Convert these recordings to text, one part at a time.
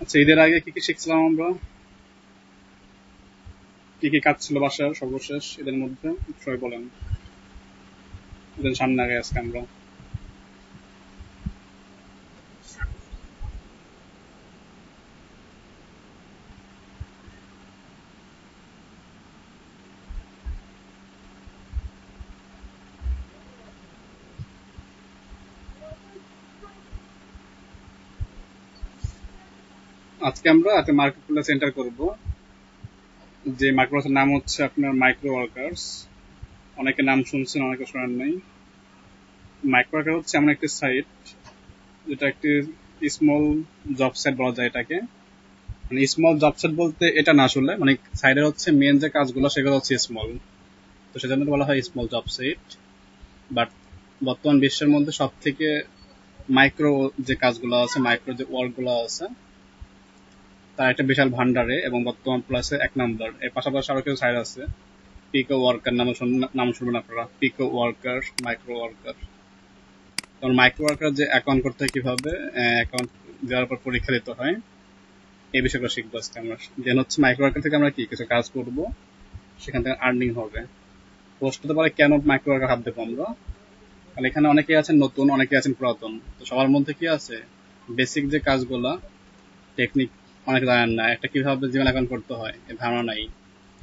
আচ্ছা, ঈদের আগে কি কি শিখছিলাম আমরা? কি কি কাজ ছিল বাসার সর্বশেষ ঈদের মধ্যে? সবাই বলেন। ঈদের সামনে আগে আজকে আমরা একটা মার্কেট প্লেস এন্টার করব। যে মার্কেট প্লেসের নাম হচ্ছে আপনার মাইক্রো ওয়ার্কার্স। অনেকে নাম শুনছেন, অনেকে শোনেন নাই। মাইক্রো ওয়ার্কার হচ্ছে এমন একটি সাইট, যেটা একটি স্মল জব সাইট বলা যায় এটাকে। মানে স্মল জব সাইট বলতে এটা না, আসলে মানে সাইডের হচ্ছে মেন যে কাজগুলো সেগুলো হচ্ছে স্মল, তো সেজন্য বলা হয় স্মল জব সাইট। বাট বর্তমান বিশ্বের মধ্যে সব থেকে মাইক্রো যে কাজগুলো আছে, মাইক্রো যে ওয়ার্ক গুলো আছে, তার একটা বিশাল ভান্ডারে এবং বর্তমান প্লাসে এক নাম্বার। এর পাশাপাশি আরো কিছু সাইট আছে। পিকো ওয়ার্কার নাম শুনবেন আপনারা, পিকো ওয়ার্কার, মাইক্রো ওয়ার্কার। কারণ মাইক্রো ওয়ার্কার যে অ্যাকাউন্ট করতে হয়, কিভাবে অ্যাকাউন্ট দেওয়ার পর পরীক্ষা দিতে হয়, এই বিষয়টা শিখবো আজকে আমরা। দেন হচ্ছে মাইক্রো ওয়ার্কার থেকে আমরা কি কিছু কাজ করব, সেখান থেকে আর্নিং হবে। পোস্ট হতে পারে কেন মাইক্রো ওয়ার্কার হাত দেবো আমরা, কারণ এখানে অনেকেই আছেন নতুন, অনেকেই আছেন পুরাতন। তো সবার মধ্যে কি আছে, বেসিক যে কাজগুলা, টেকনিক অনেকে জানেন না, একটা কিভাবে জিমেল অ্যাকাউন্ট করতে হয় এর ধারণা নাই।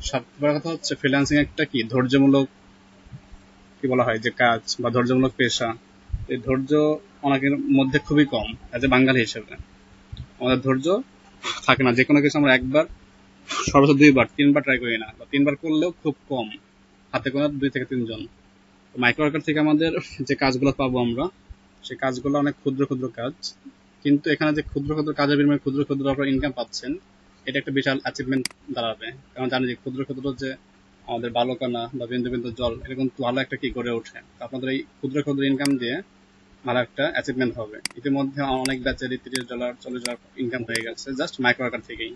সবথেকে বড় কথা হচ্ছে ফ্রিল্যান্সিং একটা কি ধৈর্যমূলক, কি বলা হয়, যে কাজ বা ধৈর্যমূলক পেশা। এই ধৈর্য অনেকের মধ্যে খুবই কম। এজ এ বাঙালি হিসেবে আমাদের ধৈর্য থাকে না। যে কোনো কিছু আমরা একবার, সর্বোচ্চ দুইবার তিনবার ট্রাই করি না, বা তিনবার করলেও খুব কম, হাতে গোনা 2 থেকে 3 জন। মাইক্রো ওয়ার্কার থেকে আমাদের যে কাজগুলো পাবো আমরা, সেই কাজগুলো অনেক ক্ষুদ্র ক্ষুদ্র কাজ। কিন্তু এখানে যে ক্ষুদ্র ক্ষুদ্র কাজের বিনিময়ে ক্ষুদ্র ক্ষুদ্র আপনারা ইনকাম পাচ্ছেন, এটা একটা বিশাল অ্যাচিভমেন্ট দাঁড়াবে। কারণ জানি যে ক্ষুদ্র ক্ষুদ্র যে আমাদের বালুকণা বা বিন্দু বিন্দু জল, এটা কিন্তু ভালো একটা কি গড়ে ওঠে। তো আপনাদের এই ক্ষুদ্র ক্ষুদ্র ইনকাম দিয়ে ভালো একটা অ্যাচিভমেন্ট হবে। ইতিমধ্যে অনেক ব্যাচের $30, $40 ইনকাম হয়ে গেছে জাস্ট মাইক্রো ওয়ার্কার থেকেই।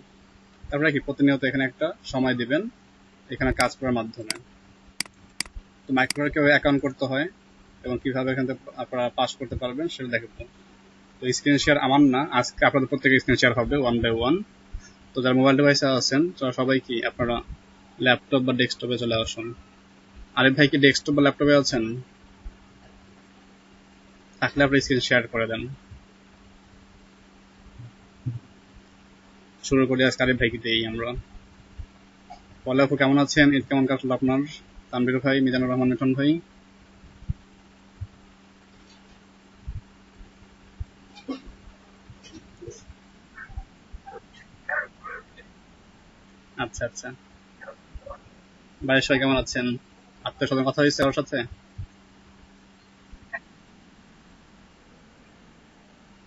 তারপরে কি প্রতিনিয়ত এখানে একটা সময় দিবেন এখানে কাজ করার মাধ্যমে। তো মাইক্রো ওয়ার্কে অ্যাকাউন্ট করতে হয় এবং কিভাবে এখান থেকে আপনারা পাস করতে পারবেন সেটা দেখবো। তো স্ক্রিন শেয়ার আমার না, আজকে আপনাদের প্রত্যেকের স্ক্রিন শেয়ার হবে ওয়ান বাই ওয়ান। তো যারা মোবাইল ডিভাইসে আছেন তারা সবাই কি আপনারা ল্যাপটপ বা ডেস্কটপে চলে আসুন। আরিফ ভাই কি ডেস্কটপ বা ল্যাপটপে আছেন? থাকলে আপনি স্ক্রিন শেয়ার করে দেন। শুরু করি আজকে আরিফ ভাইকে দিয়েই আমরা। পলে আপু কেমন আছেন? ঈদ কেমন কাটলো আপনার? তানভীর ভাই, মিজানুর রহমান, মিঠন ভাই। আচ্ছা আচ্ছা, বাড়ির সবাই কেমন আছেন? আত্মীয় স্বজন কথা হয়েছে ওর সাথে?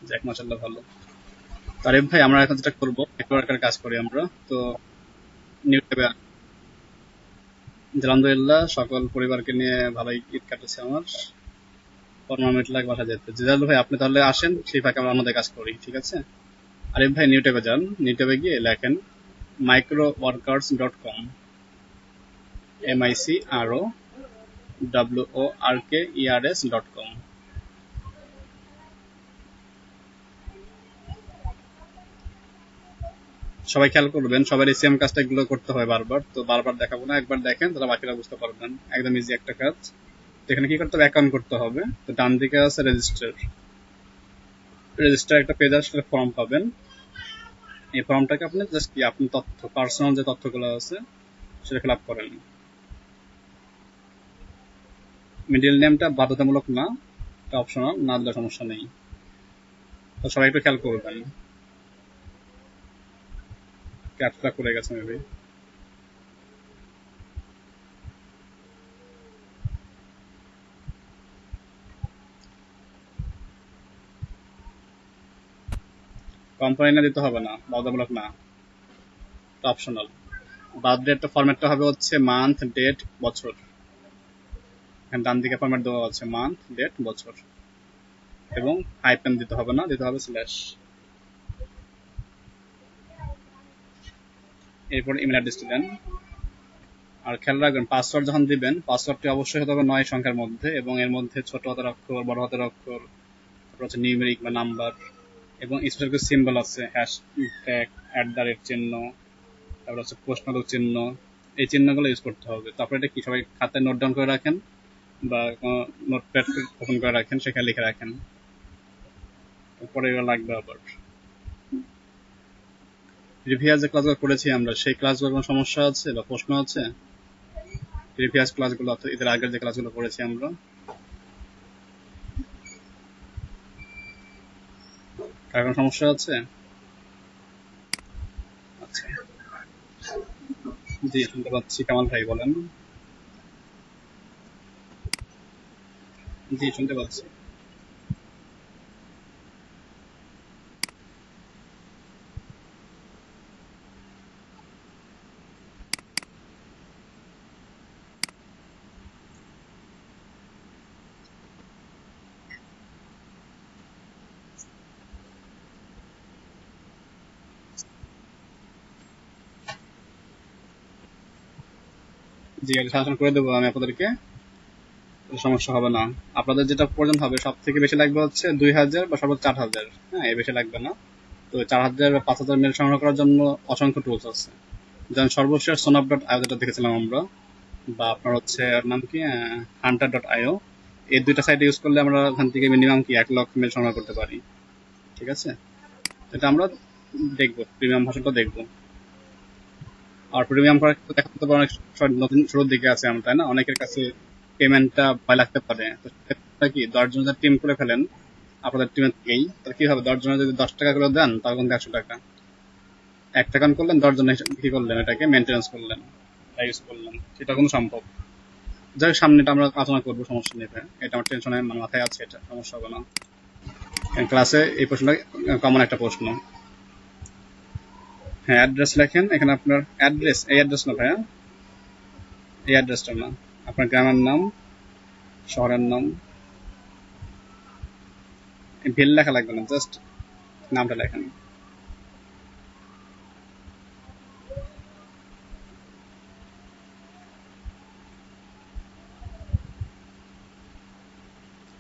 যাক, মাশাআল্লাহ, ভালো। তো আরিফ ভাই, আমরা এখন যেটা করবো, নেটওয়ার্কের কাজ করি আমরা। তো নিউ ট্যাবে, আলহামদুলিল্লাহ সকল পরিবারকে নিয়ে ভালোই ঈদ কাটেছে আমার। 15 মিনিট লাগে বাসা যেতে। জিজাল ভাই, আপনি তাহলে আসেন, সেই ফাঁকে আমরা আমাদের কাজ করি, ঠিক আছে? আরিফ ভাই নিউ ট্যাবে যান, নিউ ট্যাবে গিয়ে লেখেন microworkers.com, MICROWORKERS.com। সবাই খেয়াল করবেন, সবার সেম কাজটা এগুলো করতে হয় বারবার, তো বারবার দেখাবো না, একবার দেখেন তাহলে বাকিরা বুঝতে পারবেন। একদম ইজি একটা কাজ। তো এখানে কি করতে হবে, অ্যাকাউন্ট করতে হবে। তো ডান দিকে আছে রেজিস্টার, রেজিস্টার একটা পেজ আসলে ফর্ম পাবেন। এই ফর্মটাকে আপনি জাস্ট কি আপনি তথ্য, পার্সোনাল যে তথ্যগুলো আছে সেটা ফিল আপ করেন। মিডল নেমটা বাধ্যতামূলক না, এটা অপশনাল, না দিলে সমস্যা নেই। তো সবাই একটু খেয়াল করবেন। ক্যাপটা করে গেছে মেবি। কোম্পানি না দিতে হবে না, বাধ্যতামূলক না, অপশনাল। বার্থ ডেটটা ফরম্যাটটা হবে হচ্ছে মান্থ, ডেট, বছর। এখানে ডান দিকে ফরম্যাট দেওয়া আছে মান্থ, ডেট, বছর। এবং হাইপেন দিতে হবে না, দিতে হবে স্ল্যাশ। এরপর ইমেল অ্যাড্রেসটি দেন। আর খেয়াল রাখবেন, পাসওয়ার্ড যখন দিবেন, পাসওয়ার্ডটি অবশ্যই হতে হবে 9 সংখ্যার মধ্যে, এবং এর মধ্যে ছোট হাতের অক্ষর, বড় হাতের অক্ষর, তারপর হচ্ছে নিউমেরিক বা নাম্বার, এবং স্পেশাল কিছু সিম্বল আছে, হ্যাশট্যাগ, চিহ্ন, তারপর হচ্ছে প্রশ্নবোধক চিহ্ন। এই চিহ্নগুলো ইউজ করতে হবে। তারপরে এটা কি সবাই খাতায় নোট ডাউন করে রাখেন বা কোনো নোটপ্যাড ওপেন করে রাখেন, সেখানে লিখে রাখেন, পরে এগুলো লাগবে আবার। প্রিভিয়াস যে ক্লাসগুলো করেছি আমরা, সেই ক্লাসগুলোর কোনো সমস্যা আছে বা প্রশ্ন আছে? প্রিভিয়াস ক্লাসগুলো অর্থাৎ এদের আগের যে ক্লাসগুলো করেছি আমরা, কার কোনো সমস্যা আছে? আচ্ছা, জি শুনতে পাচ্ছি। কামাল ভাই বলেন। জি শুনতে পাচ্ছি। জি এটা সাজেশন করে দেবো আমি আপনাদেরকে, কোনো সমস্যা হবে না। আপনাদের যেটা প্রয়োজন হবে সব থেকে বেশি লাগবে হচ্ছে 2000 বা সর্বোচ্চ 4000। হ্যাঁ, এর বেশি লাগবে না। তো 4000 বা 5000 মেল সংগ্রহ করার জন্য অসংখ্য টুলস আছে। যেমন সর্বশেষ সোনাপ ডট আইও যেটা দেখেছিলাম আমরা, বা আপনার হচ্ছে এর নাম কি, হান্টার ডট আইও। এই দুইটা সাইট ইউজ করলে আমরা ওখান থেকে মিনিমাম কি 1 লক্ষ মেল সংগ্রহ করতে পারি। ঠিক আছে, এটা আমরা দেখবো, প্রিমিয়াম ভার্সনটা দেখবো। আর প্রিমিয়াম করা কিন্তু দেখা যেতে পারে অনেক নতুন শুরুর দিকে আছে আমরা, তাই না? অনেকের কাছে পেমেন্টটা ভয় লাগতে পারে। তো সেক্ষেত্রে কি 10 জন টিম করে ফেলেন আপনাদের টিমের থেকেই, তাহলে কি হবে, 10 জনের যদি 10 টাকা করে দেন তাহলে কিন্তু 100 টাকা। 1 টাকা করলেন, 10 জন কি করলেন, এটাকে মেনটেন্স করলেন, ইউজ করলেন, সেটা কোনো সম্ভব। যাই হোক, সামনে এটা আমরা আলোচনা করবো, সমস্যা নেই ভাই। এটা আমার টেনশনে মানে মাথায় আছে, এটা সমস্যা হবে না। ক্লাসে এই প্রশ্নটা কমন একটা প্রশ্ন। হ্যাঁ, অ্যাড্রেস লেখেন এখানে। আপনার অ্যাড্রেস, এই অ্যাড্রেস না ভাইয়া, এই অ্যাড্রেসটা না, আপনার গ্রামের নাম, শহরের নাম, ভিল লেখা লাগবে না, জাস্ট নামটা লেখেন।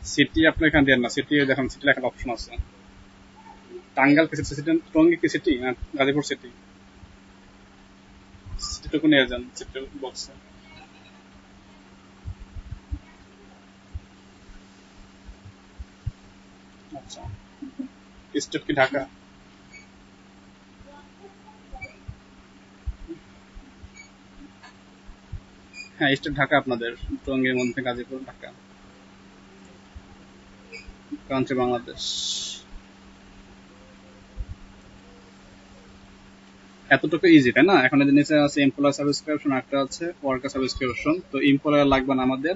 সিটি আপনি এখানে দেন না, সিটি দেখেন, সিটি লেখার অপশন আছে। টাঙ্গাইল কি সিটি, টঙ্গী কি সিটি, না গাজীপুর সিটি? সিটিটুকু নিয়ে যান সিটি বক্সে। আচ্ছা, স্টেট কি ঢাকা? হ্যাঁ, স্টেট ঢাকা আপনাদের। টঙ্গীর মধ্যে গাজীপুর, ঢাকা, কান্ট্রি বাংলাদেশ। এতটুকু ইজি, তাই না? এখন এদের নিচে আছে এমপ্লয় সাবস্ক্রিপশন, একটা আছে ওয়ার্কার সাবস্ক্রিপশন। তো এমপ্লয়ার লাগবে না আমাদের।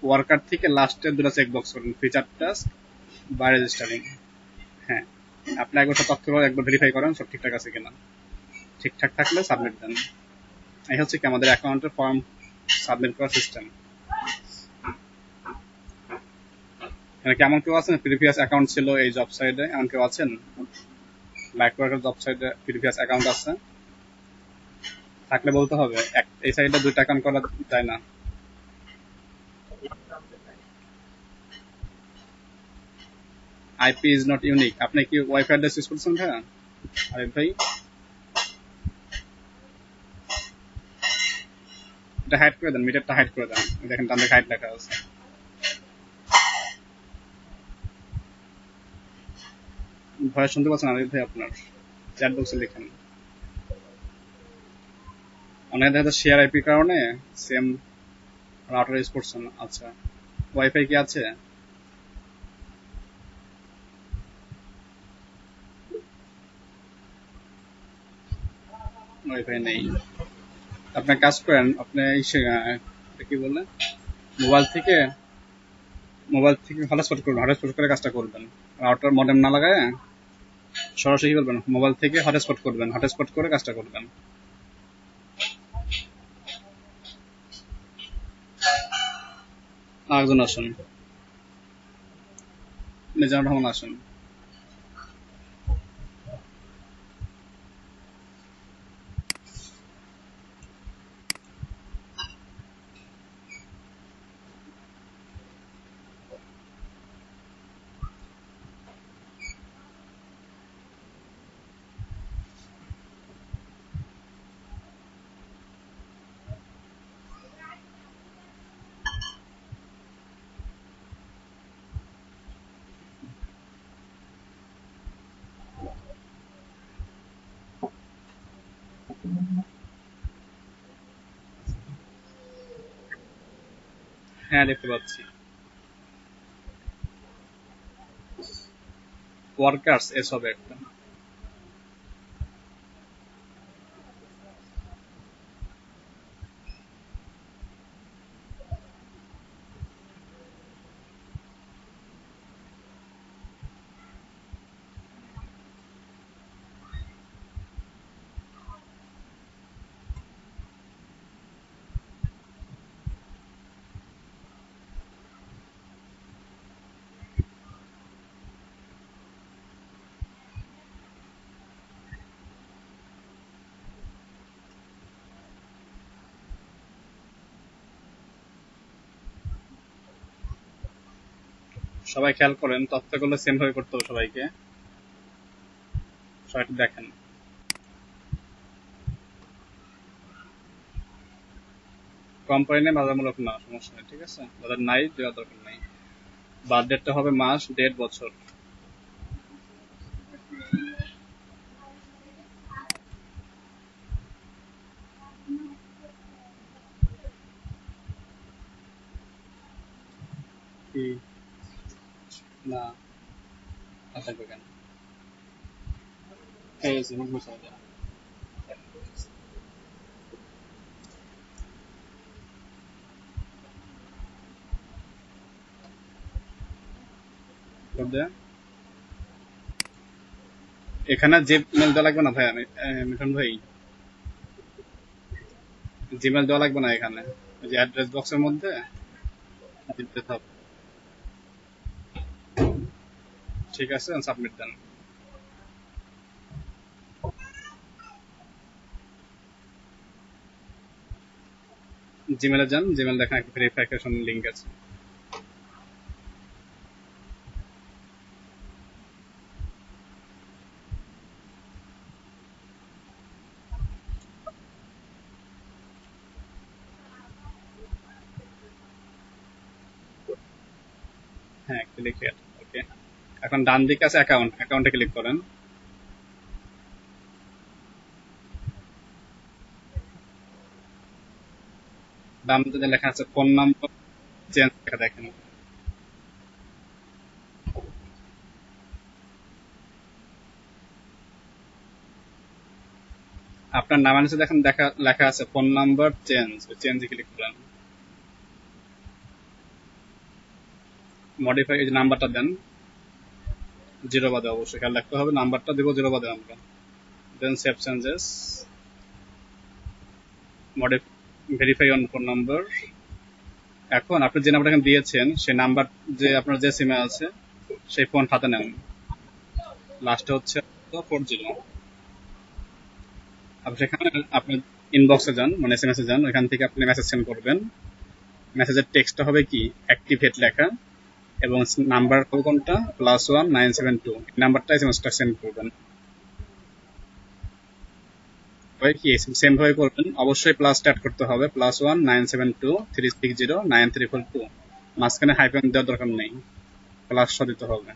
ওয়ার্কার থেকে লাস্টের দুটো চেক বক্স করবেন, ফিচার টাস্ক বা রেজিস্টারিং। হ্যাঁ, আপনি একবার সব তথ্য একবার ভেরিফাই করেন সব ঠিকঠাক আছে কিনা। ঠিকঠাক থাকলে সাবমিট দেন। এই হচ্ছে কি আমাদের অ্যাকাউন্টের ফর্ম সাবমিট করার সিস্টেম। কেমন কেউ আছেন প্রিভিয়াস অ্যাকাউন্ট ছিল এই জব সাইটে, এমন কেউ আছেন? মাইক্রোওয়ার্কার জব সাইটে প্রিভিয়াস অ্যাকাউন্ট আছে? থাকলে বলতে হবে। এই সাইটে 2টা অ্যাকাউন্ট করা যায় না। IP is not unique. আপনি কি ওয়াইফাই অ্যাড্রেস ইউজ করছেন ভাইয়া? আরে ভাই, এটা হাইড করে দেন, মিটারটা হাইড করে দেন। দেখেন তাদের হাইড লেখা আছে। ভয়েস শুনতে পাচ্ছেন আরিফ ভাই আপনার? চ্যাট বক্সে লিখেন। অনেক দেখা যাচ্ছে শেয়ার আইপির কারণে সেম রাউটার ইউজ করছেন। আচ্ছা, ওয়াইফাই কি আছে? ওয়াইফাই নেই। আপনি কাজ করেন, আপনি কি বললেন, মোবাইল থেকে হটস্পট করবেন, হটস্পট করে কাজটা করবেন। রাউটার মডেম না লাগায় সরাসরি করবেন, মোবাইল থেকে হটস্পট করবেন, হটস্পট করে কাজটা করবেন। আরেকজন আসুন, মিজানুর রহমান আসুন। হ্যাঁ দেখতে পাচ্ছি। ওয়ার্কার্স এস হবে একটা। সবাই খেয়াল করেন, তথ্যগুলো সেম ভাবে করতে হবে সবাইকে। সবাই একটু দেখেন। কম পরিমাণে বাধামূলক না, সমস্যা নেই, ঠিক আছে, যাদের নাই দেওয়ার দরকার নেই। বার্থডেটটা হবে মাস, ডেট, বছর। কি না আর থাকবে কেন? এই যে মুখ মুছে দাও। করে দে। এখানে জিমেল দেওয়া লাগবে না ভাই, আমি মিঠুন ভাই, জিমেল দেওয়া লাগবে না এখানে, ওই যে অ্যাড্রেস বক্সের মধ্যে দিতে হবে। ঠিক আছে, সাবমিট দেন। জিমেলে যান, জিমেল দেখেন একটা ভেরিফিকেশন লিংক আছে। হ্যাঁ, ক্লিক হিয়ার। ওকে, এখন ডান দিকে আছে অ্যাকাউন্ট, অ্যাকাউন্টে ক্লিক করেন। ডান দিকে লেখা আছে ফোন নাম্বার চেঞ্জ লেখা দেখেন। আপনার নামের নিচে দেখেন লেখা আছে ফোন নাম্বার চেঞ্জ, চেঞ্জে ক্লিক করেন। মডিফাই, এই যে নাম্বারটা দেন, জিরো বাদে অবশ্যই খেয়াল রাখতে হবে, নাম্বারটা দেবো জিরো বাদে আমরা। Then save changes, modify, verify on phone number. এখন আপনি যে নাম্বারটা দিয়েছেন সেই নাম্বার, যে আপনার যে সিমে আছে সেই ফোন হাতে নেন, লাস্টে হচ্ছে 40। আপনি সেখানে আপনি ইনবক্সে যান, মানে এসএমএস এ যান, ওইখান থেকে আপনি মেসেজ সেন্ড করবেন। মেসেজের টেক্সটটা হবে কি অ্যাক্টিভেট লেখা, এবং নাম্বার হবে কোনটা, +1972, এই নাম্বারটা এসএমএসটা সেন্ড করবেন। ওই কি সেম ভাবে করবেন, অবশ্যই প্লাস স্টার্ট করতে হবে, +19723609342, মাঝখানে হাইফেন দেওয়ার দরকার নেই, প্লাস দিতে হবে।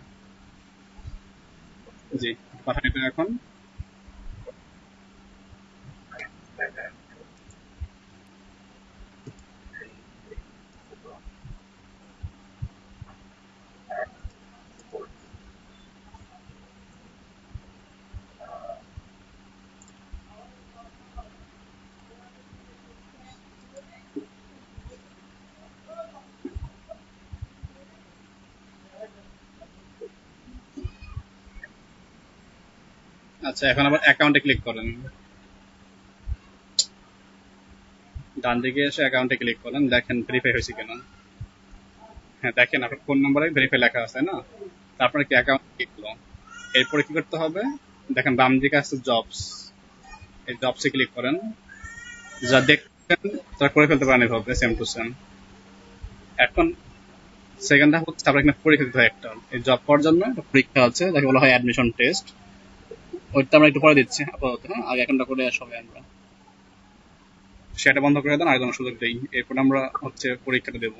জি, পাঠান এটা এখন। আচ্ছা, এখন আবার অ্যাকাউন্টে ক্লিক করেন, ডান দিকে এসে অ্যাকাউন্টে ক্লিক করেন, দেখেন ভেরিফাই হয়েছে কিনা। হ্যাঁ দেখেন, আপনার ফোন নাম্বারে ভেরিফাই লেখা আছে না, তারপরে কি অ্যাকাউন্ট ক্লিক করলাম। এরপরে কি করতে হবে, দেখেন বাম দিকে আছে জবস, এই জবসে ক্লিক করেন। যা দেখবেন তা করে ফেলতে পারেন এভাবে সেম টু সেম। এখন সেকেন্ডটা হচ্ছে আপনার এখানে পরীক্ষা দিতে হয় একটা, এই জব পাওয়ার জন্য একটা পরীক্ষা আছে, যাকে বলা হয় অ্যাডমিশন টেস্ট। ওইটা আমরা একটু পরে দিচ্ছি আপাতত, হ্যাঁ, আগে এখনটা করে সবাই আমরা সেটা বন্ধ করে দেন, আরেকজন সুযোগ দেই, এরপর আমরা হচ্ছে পরীক্ষাটা দেবো।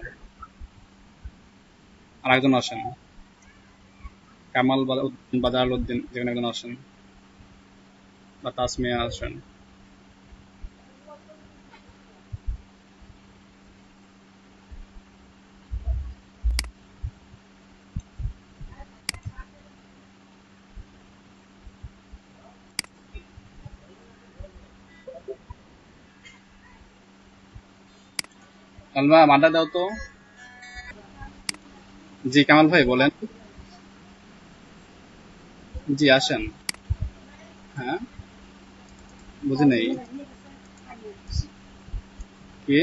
আর একজন আসেন, কামাল বা জালালউদ্দিন, যেখানে একজন আসেন, বা তাসমিয়া আসেন। সালমা মাড্ডা দাও তো। জি কামাল ভাই বলেন। জি আসেন। হ্যাঁ বুঝি নেই কি।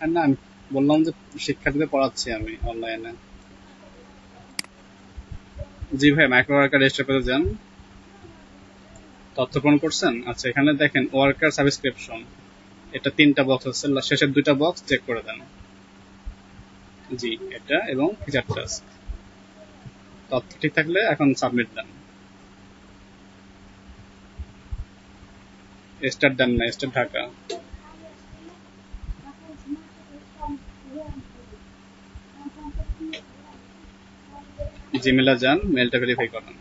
আর না আমি বললাম যে শিক্ষার্থীদের পড়াচ্ছি আমি অনলাইনে। জি ভাই মাইক্রো ওয়ার্কার রেজিস্টার পেজে যান। তথ্য পূরণ করছেন? আচ্ছা এখানে দেখেন ওয়ার্কার সাবস্ক্রিপশন, এটা 3টা বক্স আছে, শেষের 2টা বক্স চেক করে দেন। জি এটা এবং ফিচার টাস্ক, তথ্য ঠিক থাকলে এখন সাবমিট দেন। স্টার্ট দেন না, স্টার্ট ঢাকা। জিমেলে যান, মেলটা ভেরিফাই করেন।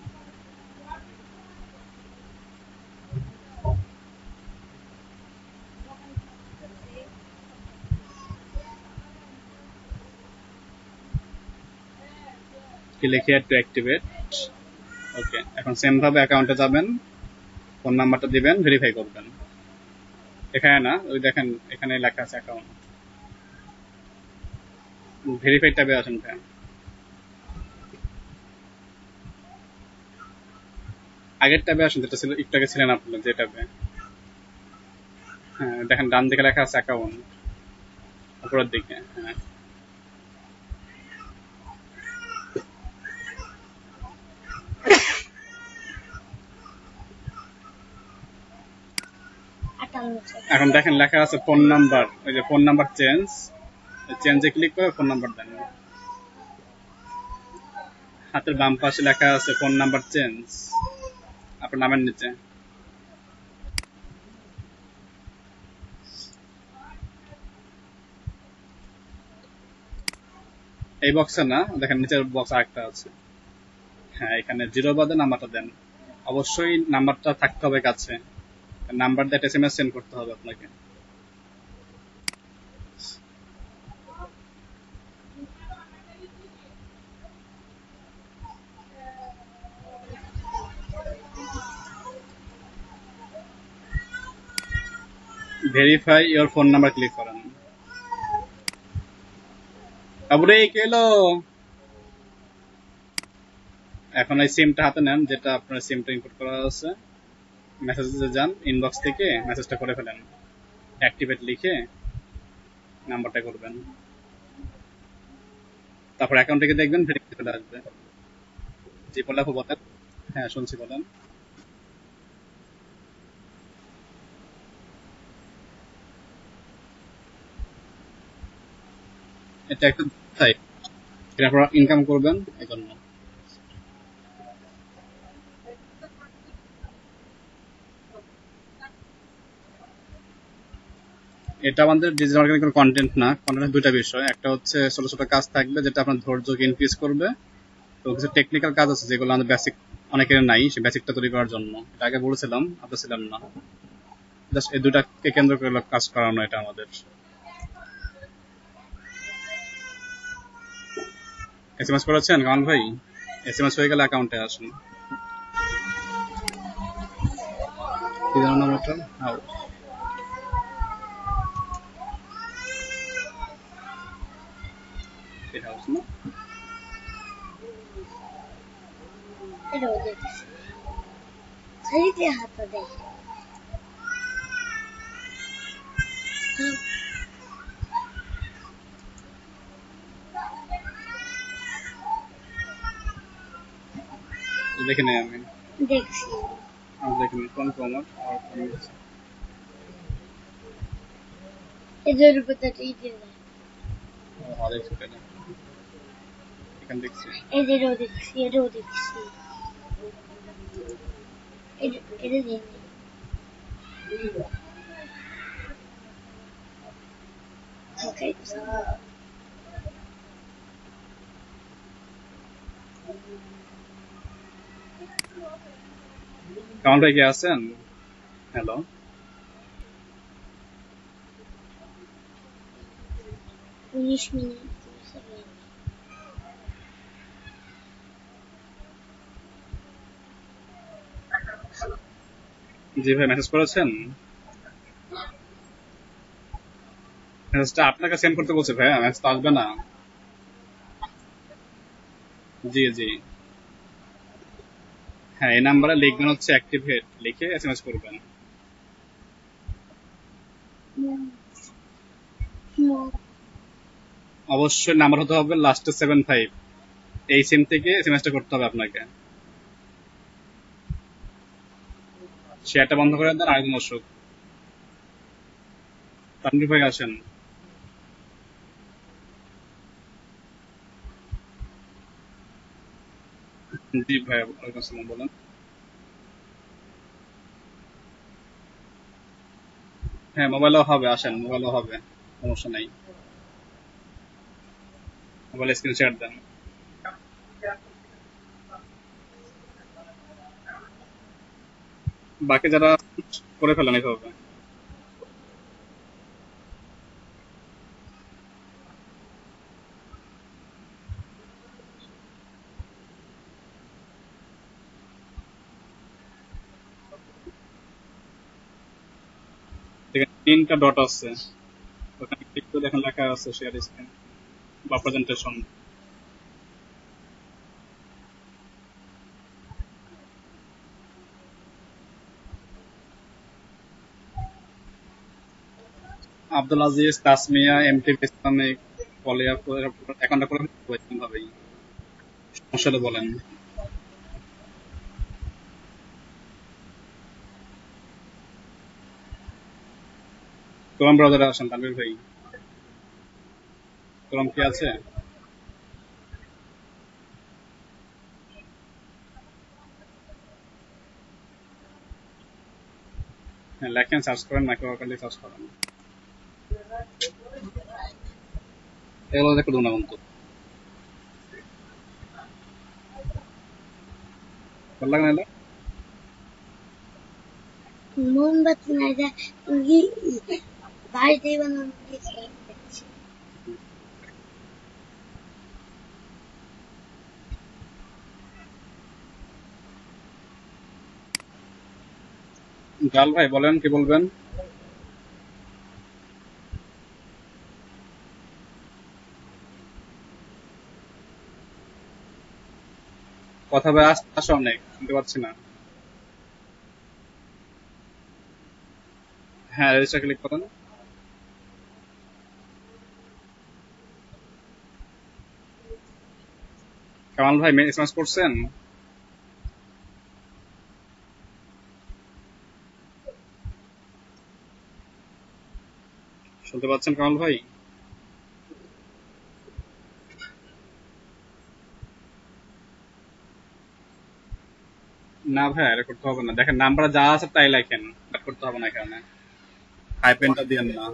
Click here to activate. Okay এখন সেম ভাবে অ্যাকাউন্টে যাবেন, ফোন নাম্বারটা দিবেন, ভেরিফাই করবেন। এখানে না, ওই দেখেন এখানে লেখা আছে অ্যাকাউন্ট, ভেরিফাই ট্যাবে আসেন ভাই। আগের ট্যাবে আসেন, যেটা ছিল একটু আগে ছিলেন আপনার যে ট্যাবে। হ্যাঁ দেখেন ডান দিকে লেখা আছে অ্যাকাউন্ট, উপরের দিকে। হ্যাঁ এখন দেখেন লেখা আছে ফোন নাম্বার, ওই যে ফোন নাম্বার চেঞ্জ, চেঞ্জে ক্লিক করে ফোন নাম্বার দেন। হাতের বাম পাশে লেখা আছে ফোন নাম্বার চেঞ্জ, আপনার নামের নিচে। এই বক্সে না, দেখেন নিচের বক্স আরেকটা আছে। হ্যাঁ এখানে জিরো বাদে নাম্বারটা দেন, অবশ্যই নাম্বারটা থাকতে হবে কাছে, নাম্বার দিয়ে এসএমএস সেন্ড করতে হবে আপনাকে। Verify your phone number click করেন। তারপরে কি হলো, এখন এই সিমটা হাতে নেন, যেটা আপনার সিমটা ইনপুট করা আছে, মেসেজে যান, ইনবক্স থেকে মেসেজটা করে ফেলেন, অ্যাক্টিভেট লিখে নাম্বারটা করবেন, তারপর অ্যাকাউন্ট থেকে দেখবেন ভেরিফাই চলে আসবে। জি বলে আপু বলেন। হ্যাঁ শুনছি বলেন। এটা একটা সাইট, এটা আপনারা ইনকাম করবেন এই জন্য। এটা আমাদের ডিজিটাল মার্কেটিং কোনো কন্টেন্ট না, কন্টেন্টের 2টা বিষয়, একটা হচ্ছে ছোট ছোট কাজ থাকবে যেটা আপনার ধৈর্যকে ইনক্রিজ করবে, তো কিছু টেকনিক্যাল কাজ আছে যেগুলো আমাদের বেসিক অনেকের নাই, সেই বেসিকটা তৈরি করার জন্য। এটা আগে বলেছিলাম, আপনি ছিলেন না। জাস্ট এই 2টাকে কেন্দ্র করে কাজ করানো এটা আমাদের। এসএমএস করেছেন কামাল ভাই? এসএমএস হয়ে গেলে অ্যাকাউন্টে আসুন। কি জানো নাম ওটা? হাউস না? দেখে নেই আমি, দেখছি আমি দেখিনি কোন কমার আর কোন এদের উপর এই যে আরেক সেটা এখান দেখছি, এদেরও দেখছি, এটাও দেখছি, এটা দেখি। Okay. কামাল ভাই কি আছেন? Hello, 19 minute. জি ভাই মেসেজ করেছেন? মেসেজটা আপনাকে সেন্ড করতে বলছে ভাইয়া, মেসেজ তো আসবে না। জি জি। হ্যাঁ, এই নাম্বারে লিখবেন হচ্ছে অ্যাক্টিভেট, লিখে এসএমএস করবেন। অবশ্যই নাম্বার হতে হবে লাস্টে 75। এই সিম থেকে এসএমএসটা করতে হবে আপনাকে। শেয়ারটা বন্ধ করে দেন, আরেকজন অসুখ। তানভীর ভাই আসেন। জি ভাই, ওয়ালাইকুম আসসালাম, বলেন। হ্যাঁ, মোবাইলেও হবে, আসেন, মোবাইলেও হবে, সমস্যা নাই। মোবাইল স্ক্রিন শেয়ার দেন। বাকি যারা করে ফেলেন এইভাবে। দেখেন 3টা ডট আছে, ওখানে ক্লিক করে দেখেন লেখা আছে শেয়ার স্ক্রিন বা presentation. Abdul Aziz, Tasmia, MT Islamic, Poliya অ্যাকাউন্টটা করে ভাবেই। সমস্যা হলে বলেন। ক্রম ব্রাউজারে আসেন তানভীর ভাই। ক্রম কি আছে? হ্যাঁ, লেখেন, সার্চ করেন, মাইক্রো ওয়ার্কার সার্চ করেন। এগুলো দেখে দুনা কিন্তু ভালো লাগে না। মোমবাতি না, এটা বাড়িতে বানানো জাল ভাই, বলেন কি বলবেন। কথা ভাই আসে অনেক, শুনতে পাচ্ছি না। হ্যাঁ, রেজিস্টার ক্লিক করেন। কামাল ভাই এসএমএস করছেন? শুনতে পাচ্ছেন কামাল ভাই? না ভাই, এটা করতে হবে না, দেখেন নাম্বার যা আছে তাই লেখেন, এটা করতে হবে না এখানে, হাইপেনটা দিয়েন না।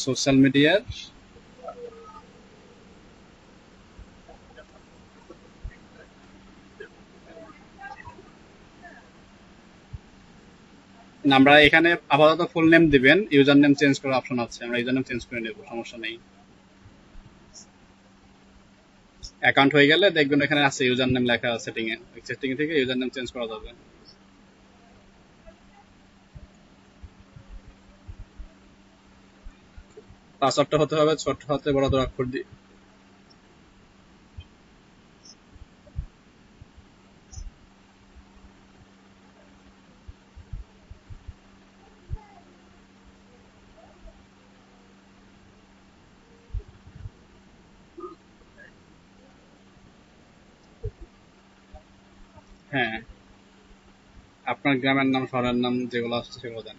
সোশ্যাল মিডিয়ার আমরা এখানে আপাতত ফুল নেম দিবেন, ইউজার নেম চেঞ্জ করার অপশন আছে, আমরা ইউজার নেম চেঞ্জ করে নেব, সমস্যা নেই। অ্যাকাউন্ট হয়ে গেলে দেখবেন এখানে আছে ইউজার নেম লেখা সেটিং এ, ওই সেটিং থেকে ইউজার নেম চেঞ্জ করা যাবে। পাসওয়ার্ডটা হতে হবে ছোট হাতে বড় হাতের অক্ষর দিয়ে। হ্যাঁ, আপনার গ্রামের নাম, শহরের নাম যেগুলো আসছে সেগুলো দেন।